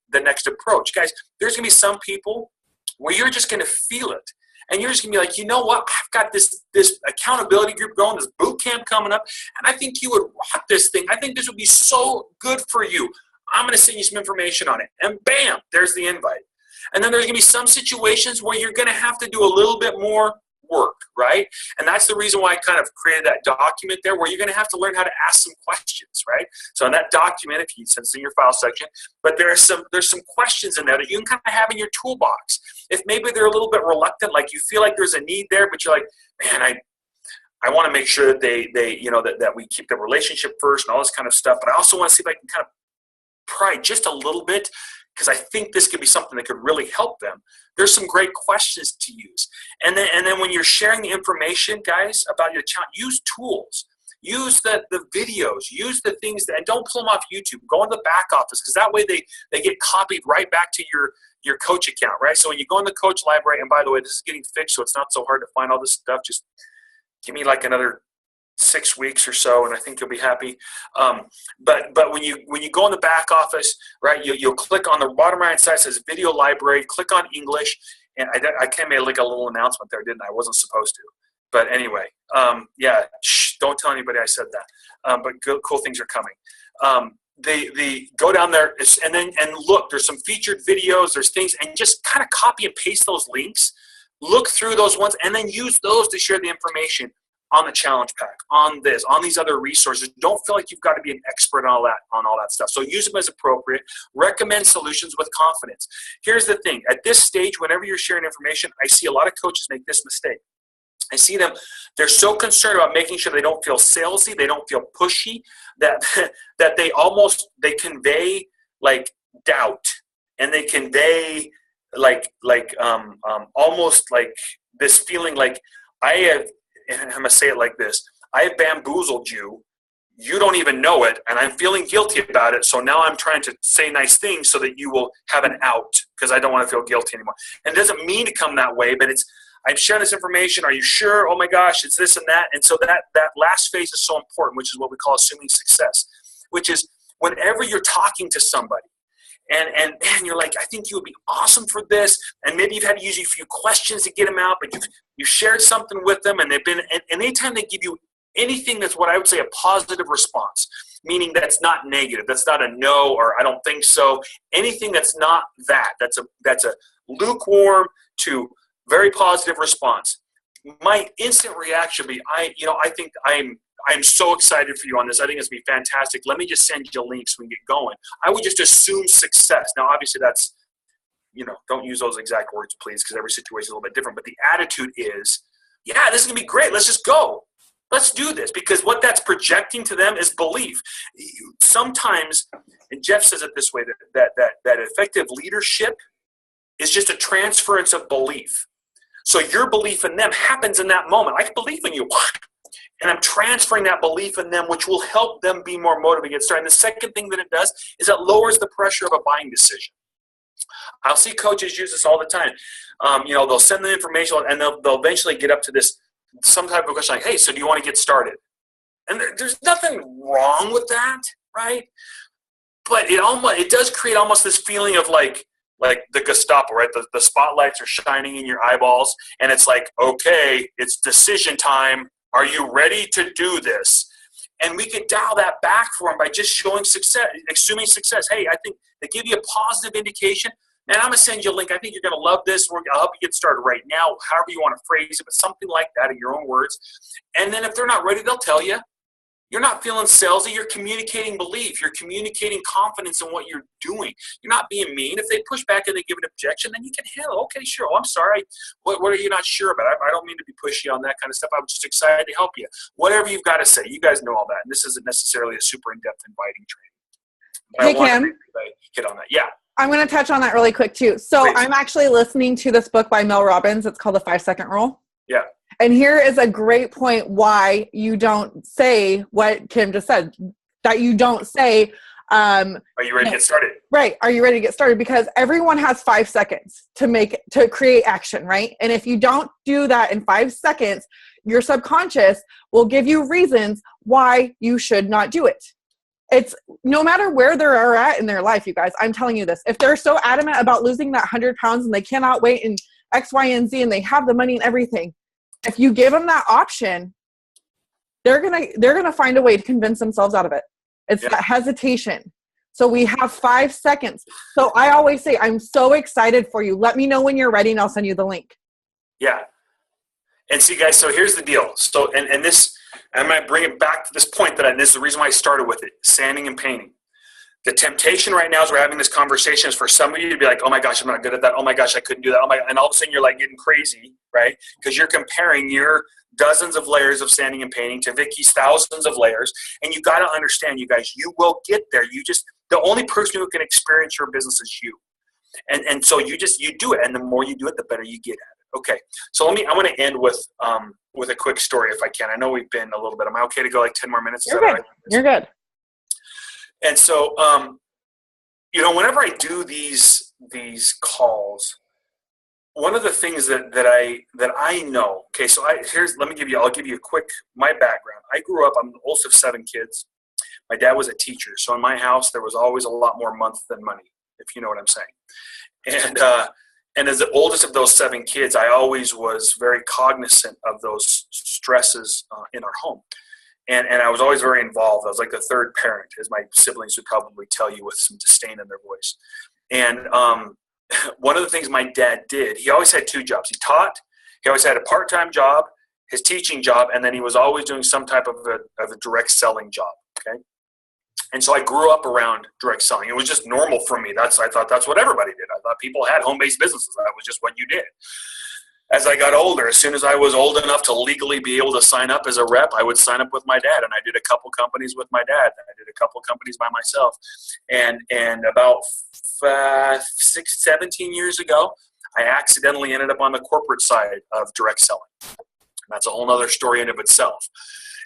approach. Guys, there's gonna be some people where you're just gonna feel it, and you're just gonna be like, you know what, I've got this accountability group going, this boot camp coming up, and I think you would rock this thing. I think this would be so good for you. I'm gonna send you some information on it, and bam, there's the invite. And then there's gonna be some situations where you're gonna have to do a little bit more work, right? And that's the reason why I kind of created that document there, where you're going to have to learn how to ask some questions, right? So in that document, if you send it in your file section, but there's some questions in there that you can kind of have in your toolbox. If maybe they're a little bit reluctant, like you feel like there's a need there, but you're like, man, I want to make sure that they that we keep the relationship first and all this kind of stuff. But I also want to see if I can kind of pry just a little bit, because I think this could be something that could really help them. There's some great questions to use. And then when you're sharing the information, guys, about your challenge, use tools. Use the videos. Use the things and don't pull them off YouTube. Go in the back office, because that way they get copied right back to your coach account, right? So when you go in the coach library, and by the way, this is getting fixed, so it's not so hard to find all this stuff. Just give me like another 6 weeks or so, and I think you'll be happy. But when you go in the back office, right, you'll click on the bottom right side, it says video library, click on English, and I kind of made like a little announcement there, didn't I? I wasn't supposed to. But anyway, don't tell anybody I said that. But cool things are coming. They go down there and look, there's some featured videos, there's things, and just kind of copy and paste those links. Look through those ones, and then use those to share the information on the challenge pack, on these other resources. Don't feel like you've got to be an expert on all that stuff. So use them as appropriate. Recommend solutions with confidence. Here's the thing. At this stage, whenever you're sharing information, I see a lot of coaches make this mistake. I see them, they're so concerned about making sure they don't feel salesy, they don't feel pushy, that they convey like doubt, and they convey almost like this feeling like and I'm going to say it like this, I have bamboozled you, you don't even know it, and I'm feeling guilty about it, so now I'm trying to say nice things so that you will have an out, because I don't want to feel guilty anymore. And it doesn't mean to come that way, but I'm sharing this information, are you sure? Oh my gosh, it's this and that. And so that last phase is so important, which is what we call assuming success, which is whenever you're talking to somebody, and you're like, I think you would be awesome for this, and maybe you've had to use a few questions to get them out, but you've shared something with them, and and anytime they give you anything that's what I would say a positive response, meaning that's not negative, that's not a no or I don't think so, anything that's not that's a lukewarm to very positive response, my instant reaction would be, I think I'm so excited for you on this. I think it's going to be fantastic. Let me just send you a link so we can get going. I would just assume success. Now, obviously, that's, don't use those exact words, please, because every situation is a little bit different. But the attitude is, yeah, this is going to be great. Let's just go. Let's do this. Because what that's projecting to them is belief. Sometimes, and Jeff says it this way, that effective leadership is just a transference of belief. So your belief in them happens in that moment. I believe in you. And I'm transferring that belief in them, which will help them be more motivated to get started. And the second thing that it does is it lowers the pressure of a buying decision. I'll see coaches use this all the time. They'll send the information, and they'll eventually get up to this, some type of question like, hey, so do you want to get started? And there's nothing wrong with that, right? But it does create almost this feeling of like the Gestapo, right? The spotlights are shining in your eyeballs, and it's like, okay, it's decision time. Are you ready to do this? And we can dial that back for them by just showing success, assuming success. Hey, I think they give you a positive indication. Man, I'm going to send you a link. I think you're going to love this. I'll help you get started right now, however you want to phrase it, but something like that in your own words. And then if they're not ready, they'll tell you. You're not feeling salesy. You're communicating belief. You're communicating confidence in what you're doing. You're not being mean. If they push back and they give an objection, then you can handle. Okay, sure. Oh, I'm sorry. What are you not sure about? I don't mean to be pushy on that kind of stuff. I'm just excited to help you. Whatever you've got to say. You guys know all that. And this isn't necessarily a super in-depth inviting training. But hey, Cim. Hit on that. Yeah. I'm going to touch on that really quick too. So Please. I'm actually listening to this book by Mel Robbins. It's called The 5-Second Rule. Yeah. And here is a great point why you don't say what Kim just said, that you don't say, are you ready to get started? Right. Are you ready to get started? Because everyone has 5 seconds to create action, right? And if you don't do that in 5 seconds, your subconscious will give you reasons why you should not do it. It's no matter where they're at in their life, you guys, I'm telling you this. If they're so adamant about losing that 100 pounds and they cannot wait in X, Y, and Z, and they have the money and everything, if you give them that option, they're gonna find a way to convince themselves out of it. It's that hesitation. So we have 5 seconds. So I always say, I'm so excited for you. Let me know when you're ready and I'll send you the link. Yeah. And see, guys, so here's the deal. So, and this, I'm going to bring it back to this point this is the reason why I started with it, sanding and painting. The temptation right now as we're having this conversation is for some of you to be like, oh my gosh, I'm not good at that. Oh my gosh, I couldn't do that. And all of a sudden you're like getting crazy, right? Because you're comparing your dozens of layers of sanding and painting to Vicki's thousands of layers. And you got to understand, you guys, you will get there. The only person who can experience your business is you. And so you do it. And the more you do it, the better you get at it. Okay. So I want to end with a quick story if I can. I know we've been a little bit. Am I okay to go like 10 more minutes? You're good. Right? You're good. And so, whenever I do these calls, one of the things that I know, okay, so I'll give you a quick, my background. I grew up, I'm the oldest of 7 kids. My dad was a teacher. So in my house, there was always a lot more month than money, if you know what I'm saying. And as the oldest of those 7 kids, I always was very cognizant of those stresses in our home. And I was always very involved. I was like the third parent, as my siblings would probably tell you with some disdain in their voice. And one of the things my dad did, he always had 2 jobs. He taught, he always had a part-time job, his teaching job, and then he was always doing some type of a direct selling job, okay? And so I grew up around direct selling. It was just normal for me. I thought that's what everybody did. I thought people had home-based businesses. That was just what you did. As I got older, as soon as I was old enough to legally be able to sign up as a rep, I would sign up with my dad. And I did a couple companies with my dad. I did a couple companies by myself. And about 17 years ago, I accidentally ended up on the corporate side of direct selling. And that's a whole other story in of itself.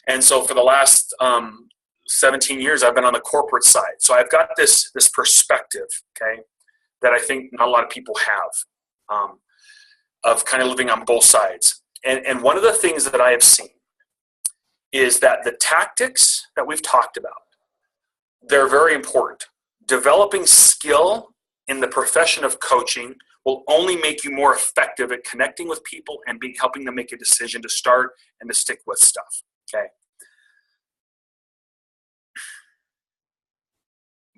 And so for the last 17 years, I've been on the corporate side. So I've got this perspective, okay, that I think not a lot of people have. Of kind of living on both sides. And one of the things that I have seen is that the tactics that we've talked about, they're very important. Developing skill in the profession of coaching will only make you more effective at connecting with people and helping them make a decision to start and to stick with stuff, okay?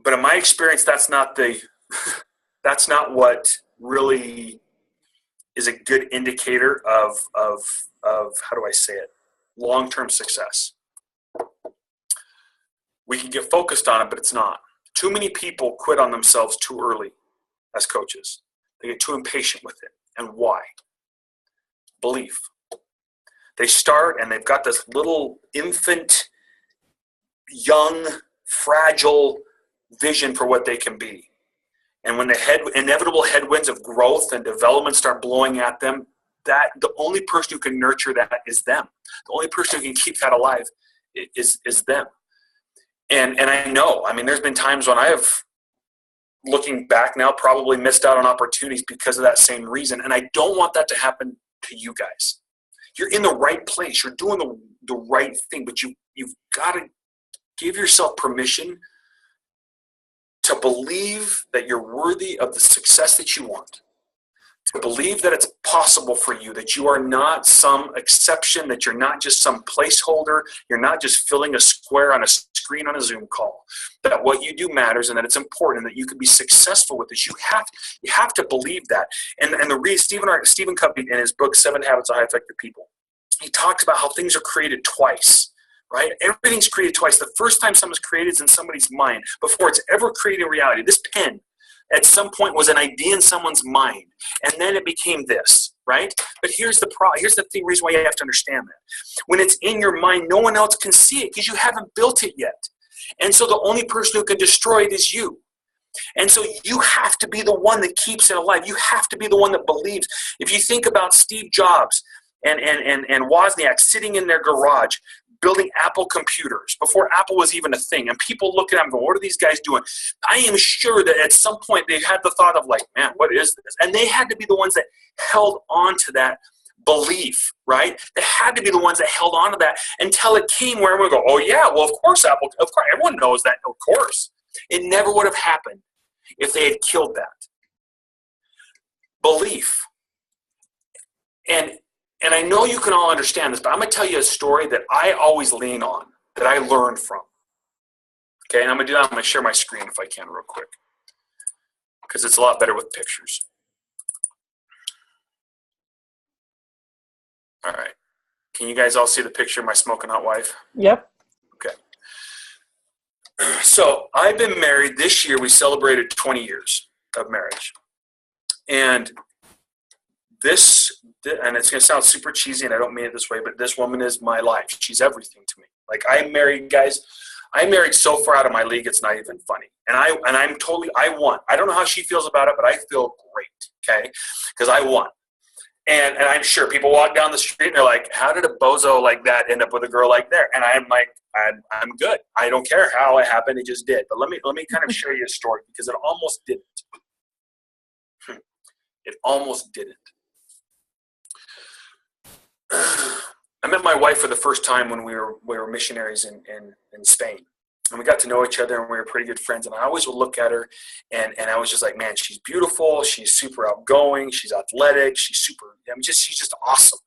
But in my experience, that's not what really is a good indicator of how do I say it, long-term success. We can get focused on it, but it's not. Too many people quit on themselves too early as coaches. They get too impatient with it. And why? Belief. They start and they've got this little infant, young, fragile vision for what they can be. And when the inevitable headwinds of growth and development start blowing at them, the only person who can nurture that is them. The only person who can keep that alive is them. And I know, there's been times when I have, looking back now, probably missed out on opportunities because of that same reason. And I don't want that to happen to you guys. You're in the right place. You're doing the right thing, but you've got to give yourself permission to believe that you're worthy of the success that you want, to believe that it's possible for you, that you are not some exception, that you're not just some placeholder, you're not just filling a square on a screen on a Zoom call, that what you do matters and that it's important and that you can be successful with this. You have to believe that. And the reason Stephen Covey in his book, 7 Habits of Highly Effective People, he talks about how things are created twice. Right? Everything's created twice. The first time something's created is in somebody's mind before it's ever created in reality. This pen at some point was an idea in someone's mind, and then it became this, right? But here's the reason why you have to understand that. When it's in your mind, no one else can see it because you haven't built it yet. And so the only person who can destroy it is you. And so you have to be the one that keeps it alive. You have to be the one that believes. If you think about Steve Jobs and Wozniak sitting in their garage, building Apple computers before Apple was even a thing. And people look at them going, what are these guys doing? I am sure that at some point they had the thought of like, man, what is this? And they had to be the ones that held on to that belief, right? They had to be the ones that held on to that until it came where we go, oh yeah, well, of course, Apple, of course, everyone knows that, of course. It never would have happened if they had killed that. Belief. And I know you can all understand this, but I'm going to tell you a story that I always lean on, that I learned from. Okay, and I'm going to do that. I'm going to share my screen if I can real quick, because it's a lot better with pictures. All right. Can you guys all see the picture of my smoking hot wife? Yep. Okay. So I've been married. This year we celebrated 20 years of marriage. And it's going to sound super cheesy, and I don't mean it this way, but this woman is my life. She's everything to me. Like, I'm married, guys. I'm married so far out of my league, it's not even funny. And I won. I don't know how she feels about it, but I feel great, okay? Because I won. And I'm sure people walk down the street and they're like, how did a bozo like that end up with a girl like that? And I'm like, I'm good. I don't care how it happened. It just did. But let me kind of share you a story, because it almost didn't. It almost didn't. I met my wife for the first time when we were missionaries in Spain. And we got to know each other, and we were pretty good friends. And I always would look at her, and I was just like, man, she's beautiful. She's super outgoing. She's athletic. She's just awesome.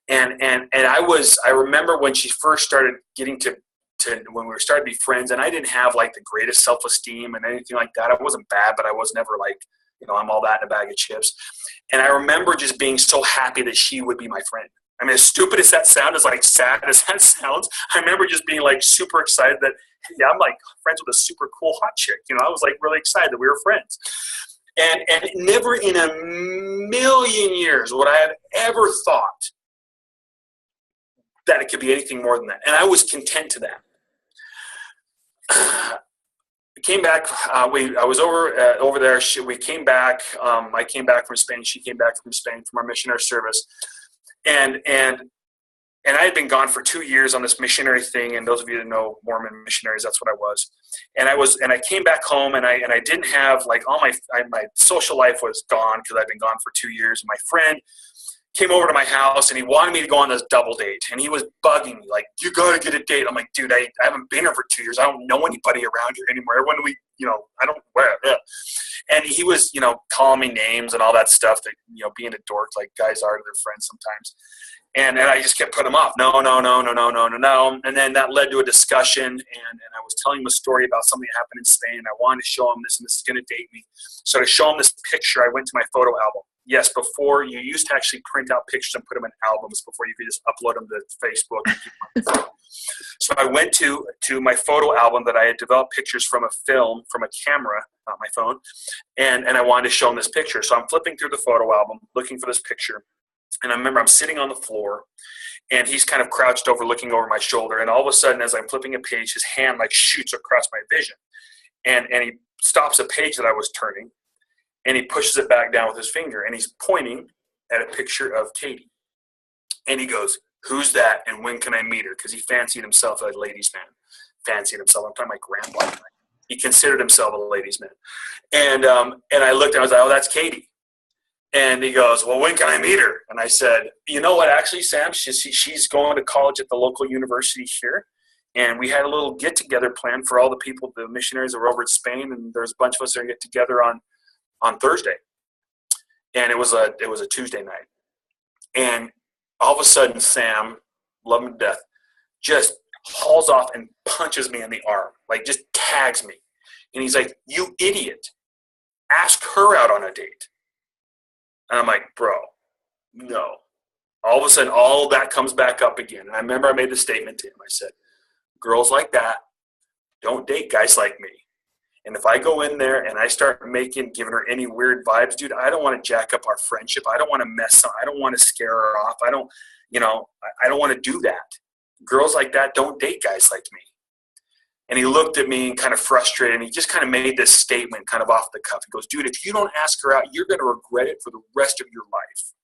And I remember when she first started getting to when we were starting to be friends, and I didn't have like the greatest self-esteem and anything like that. I wasn't bad, but I was never like, I'm all that in a bag of chips. And I remember just being so happy that she would be my friend. I mean, as stupid as that sounds, as like sad as that sounds, I remember just being like super excited that, yeah, I'm like friends with a super cool hot chick. I was like really excited that we were friends. And never in a million years would I have ever thought that it could be anything more than that. And I was content to that. We came back. I was over there. We came back. I came back from Spain. She came back from Spain from our missionary service. And I had been gone for 2 years on this missionary thing. And those of you that know Mormon missionaries, that's what I was. And I came back home, and I didn't have like all my social life was gone because I'd been gone for 2 years. And my friend came over to my house, and he wanted me to go on this double date. And he was bugging me like, you got to get a date. I'm like, dude, I haven't been here for 2 years. I don't know anybody around here anymore. When I don't wear it. And he was, calling me names and all that stuff that, being a dork like guys are to their friends sometimes. And I just kept putting him off. No. And then that led to a discussion, and I was telling him a story about something that happened in Spain. I wanted to show him this, and this is going to date me. So to show him this picture, I went to my photo album. Yes, before you used to actually print out pictures and put them in albums before you could just upload them to Facebook and keep them. So I went to my photo album that I had developed pictures from a camera, not my phone, and I wanted to show him this picture. So I'm flipping through the photo album, looking for this picture. And I remember I'm sitting on the floor, and he's kind of crouched over, looking over my shoulder. And all of a sudden, as I'm flipping a page, his hand like shoots across my vision. And he stops a page that I was turning, and he pushes it back down with his finger. And he's pointing at a picture of Katie. And he goes, who's that, and when can I meet her? Because he fancied himself a ladies' man. I'm talking my grandpa. He considered himself a ladies' man. And I looked, and I was like, oh, that's Katie. And he goes, well, when can I meet her? And I said, you know what, actually, Sam, she's going to college at the local university here. And we had a little get-together planned for all the people, the missionaries that were over in Spain. And there's a bunch of us that are going to get together on Thursday. And it was a Tuesday night. And all of a sudden, Sam, love him to death, just hauls off and punches me in the arm, like just tags me. And he's like, you idiot, ask her out on a date. And I'm like, bro, no. All of a sudden, all of that comes back up again. And I remember I made the statement to him. I said, girls like that don't date guys like me. And if I go in there and I start giving her any weird vibes, dude, I don't want to jack up our friendship. I don't want to mess up. I don't want to scare her off. I don't want to do that. Girls like that don't date guys like me. And he looked at me and kind of frustrated, and he just kind of made this statement kind of off the cuff. He goes, dude, if you don't ask her out, you're going to regret it for the rest of your life.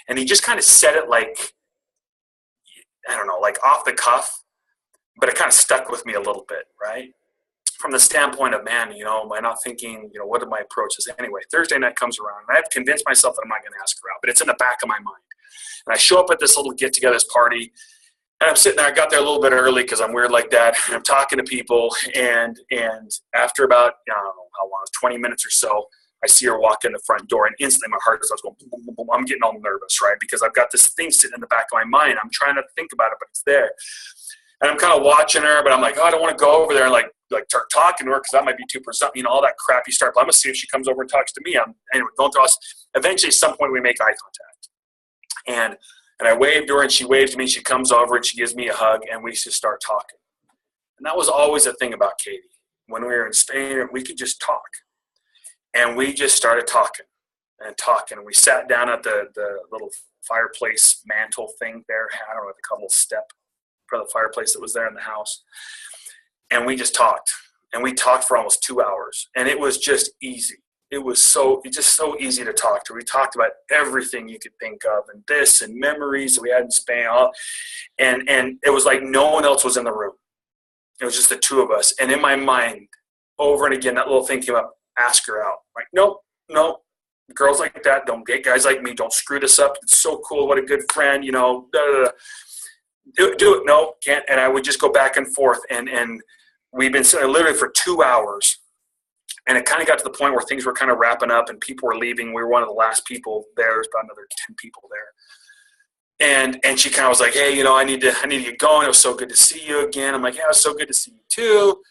And he just kind of said it like, I don't know, like off the cuff, but it kind of stuck with me a little bit, right? From the standpoint of, man, am I not thinking, what are my approaches? Anyway, Thursday night comes around, and I've convinced myself that I'm not going to ask her out, but it's in the back of my mind. And I show up at this little get-togethers party, and I'm sitting there. I got there a little bit early because I'm weird like that. And I'm talking to people, and after about, I don't know how long, 20 minutes or so, I see her walk in the front door, and instantly my heart starts going boom, boom, boom, boom. I'm getting all nervous, right? Because I've got this thing sitting in the back of my mind. I'm trying not to think about it, but it's there. And I'm kind of watching her, but I'm like, oh, I don't want to go over there and like start talking to her because that might be too presumptuous, all that crap you start. But I'm going to see if she comes over and talks to me. Anyway, going through us. Eventually, at some point, we make eye contact. And And I waved to her, and she waved to me. She comes over, and she gives me a hug, and we just start talking. And that was always a thing about Katie. When we were in Spain, we could just talk. And we just started talking and talking. And we sat down at the little fireplace mantle thing there. I don't know what they call it, a little step for the fireplace that was there in the house. And we just talked. And we talked for almost 2 hours. And it was just easy. It was just so easy to talk to. We talked about everything you could think of, and this, and memories that we had in Spain. And it was like no one else was in the room. It was just the two of us. And in my mind, over and again, that little thing came up, ask her out. Like, nope, girls like that don't get guys like me. Don't screw this up. It's so cool. What a good friend, you know. Do it. No, can't. And I would just go back and forth. And we've been sitting there literally for 2 hours. And it kind of got to the point where things were kind of wrapping up and people were leaving. We were one of the last people there. There's about another 10 people there. And she kind of was like, hey, you know, I need to get going. It was so good to see you again. I'm like, yeah, it was so good to see you too.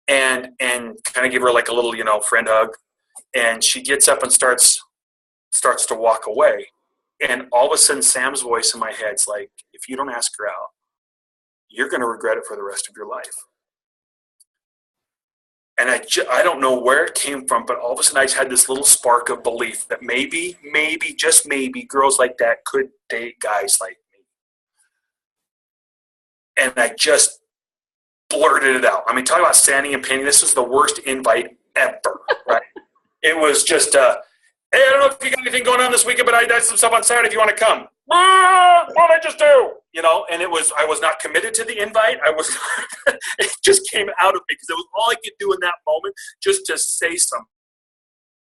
And kind of give her like a little, you know, friend hug. And she gets up and starts to walk away. And all of a sudden, Sam's voice in my head's like, if you don't ask her out, you're going to regret it for the rest of your life. And I don't know where it came from, but all of a sudden I just had this little spark of belief that maybe, just maybe, girls like that could date guys like me. And I just blurted it out. I mean, talk about standing and painting. This was the worst invite ever, right? It was just, hey, I don't know if you got anything going on this weekend, but I got some stuff on Saturday if you want to come. What did I just do? You know, and I was not committed to the invite. It just came out of me because it was all I could do in that moment just to say something.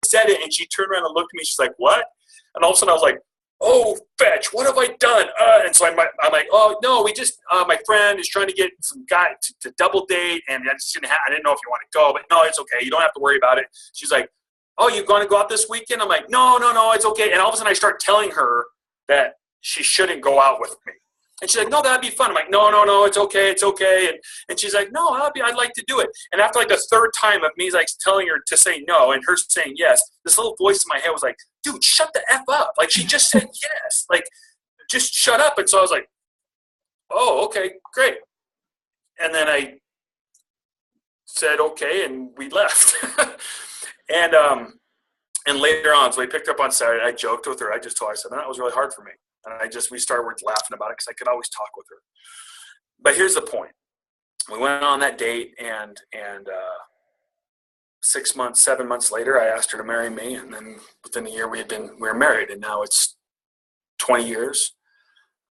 I said it, and she turned around and looked at me. She's like, what? And all of a sudden I was like, oh, fetch, what have I done? And so I'm like, oh, no, we just, my friend is trying to get some guy to double date, and I didn't know if you want to go, but no, it's okay. You don't have to worry about it. She's like, oh, you going to go out this weekend? I'm like, no, it's okay. And all of a sudden I start telling her that she shouldn't go out with me. And she's like, no, that'd be fun. I'm like, no, it's okay. And she's like, no, I'd like to do it. And after like the third time of me like telling her to say no and her saying yes, this little voice in my head was like, dude, shut the F up. Like, she just said yes. Like, just shut up. And so I was like, oh, okay, great. And then I said okay, and we left. And later on, so we picked up on Saturday. I joked with her. I just told her, I said, man, that was really hard for me. And we started laughing about it because I could always talk with her. But here's the point. We went on that date, and 7 months later, I asked her to marry me. And then within a year, we were married, and now it's 20 years.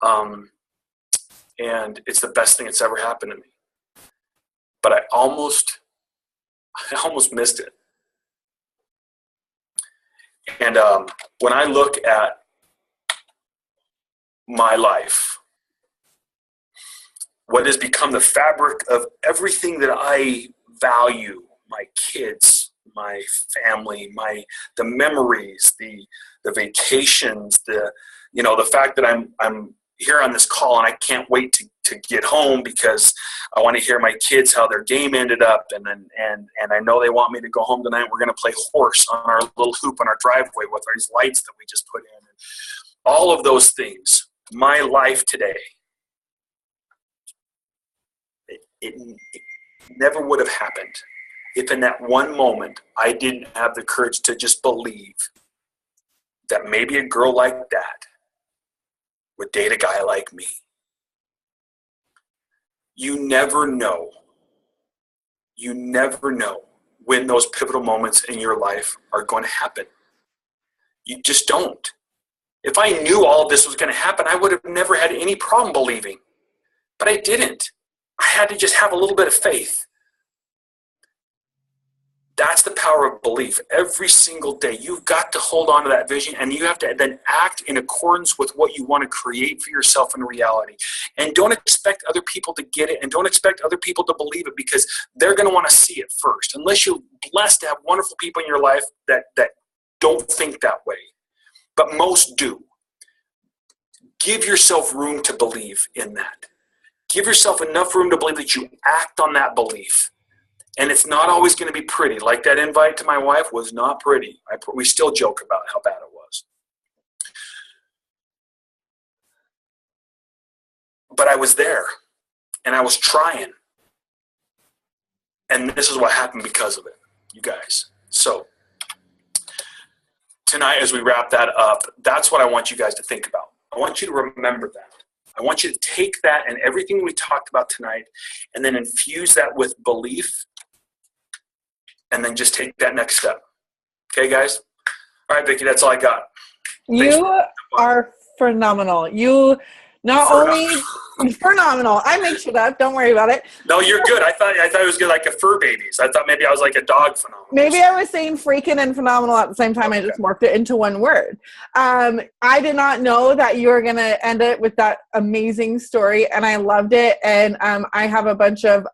And it's the best thing that's ever happened to me. But I almost missed it. And when I look at my life, what has become the fabric of everything that I value, my kids, my family, the memories, the vacations, the fact that I'm here on this call and I can't wait to get home because I want to hear my kids how their game ended up, and I know they want me to go home tonight. We're going to play horse on our little hoop on our driveway with these lights that we just put in. And all of those things, my life today, it never would have happened if in that one moment I didn't have the courage to just believe that maybe a girl like that would date a guy like me. You never know when those pivotal moments in your life are going to happen. You just don't. If I knew all of this was going to happen, I would have never had any problem believing. But I didn't. I had to just have a little bit of faith. That's the power of belief. Every single day, you've got to hold on to that vision, and you have to then act in accordance with what you want to create for yourself in reality. And don't expect other people to get it, and don't expect other people to believe it, because they're going to want to see it first. Unless you're blessed to have wonderful people in your life that don't think that way. But most do. Give yourself room to believe in that. Give yourself enough room to believe that you act on that belief. And it's not always going to be pretty. Like that invite to my wife was not pretty. We still joke about how bad it was. But I was there, and I was trying. And this is what happened because of it, you guys. So tonight, as we wrap that up, that's what I want you guys to think about. I want you to remember that. I want you to take that and everything we talked about tonight and then infuse that with belief and then just take that next step. Okay, guys? All right, Vicki, that's all I got. You are phenomenal. You not only phenomenal. I make shit up. Don't worry about it. No, you're good. I thought it was good, like a fur babies. I thought maybe I was like a dog phenomenal. Maybe I was saying freaking and phenomenal at the same time. Okay. I just morphed it into one word. I did not know that you were going to end it with that amazing story, and I loved it. And I have a bunch of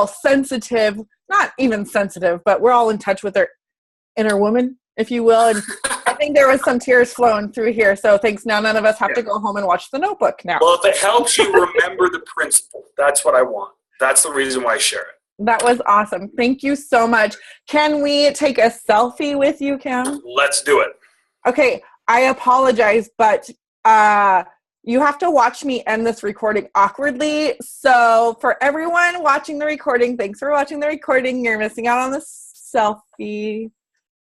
sensitive, not even sensitive, but we're all in touch with our inner woman, if you will. And I think there was some tears flowing through here. So thanks. Now none of us have to go home and watch The Notebook now. Well, if it helps you remember the principle, that's what I want. That's the reason why I share it. That was awesome. Thank you so much. Can we take a selfie with you, Cam? Let's do it. Okay. I apologize, but you have to watch me end this recording awkwardly. So for everyone watching the recording, thanks for watching the recording. You're missing out on the selfie.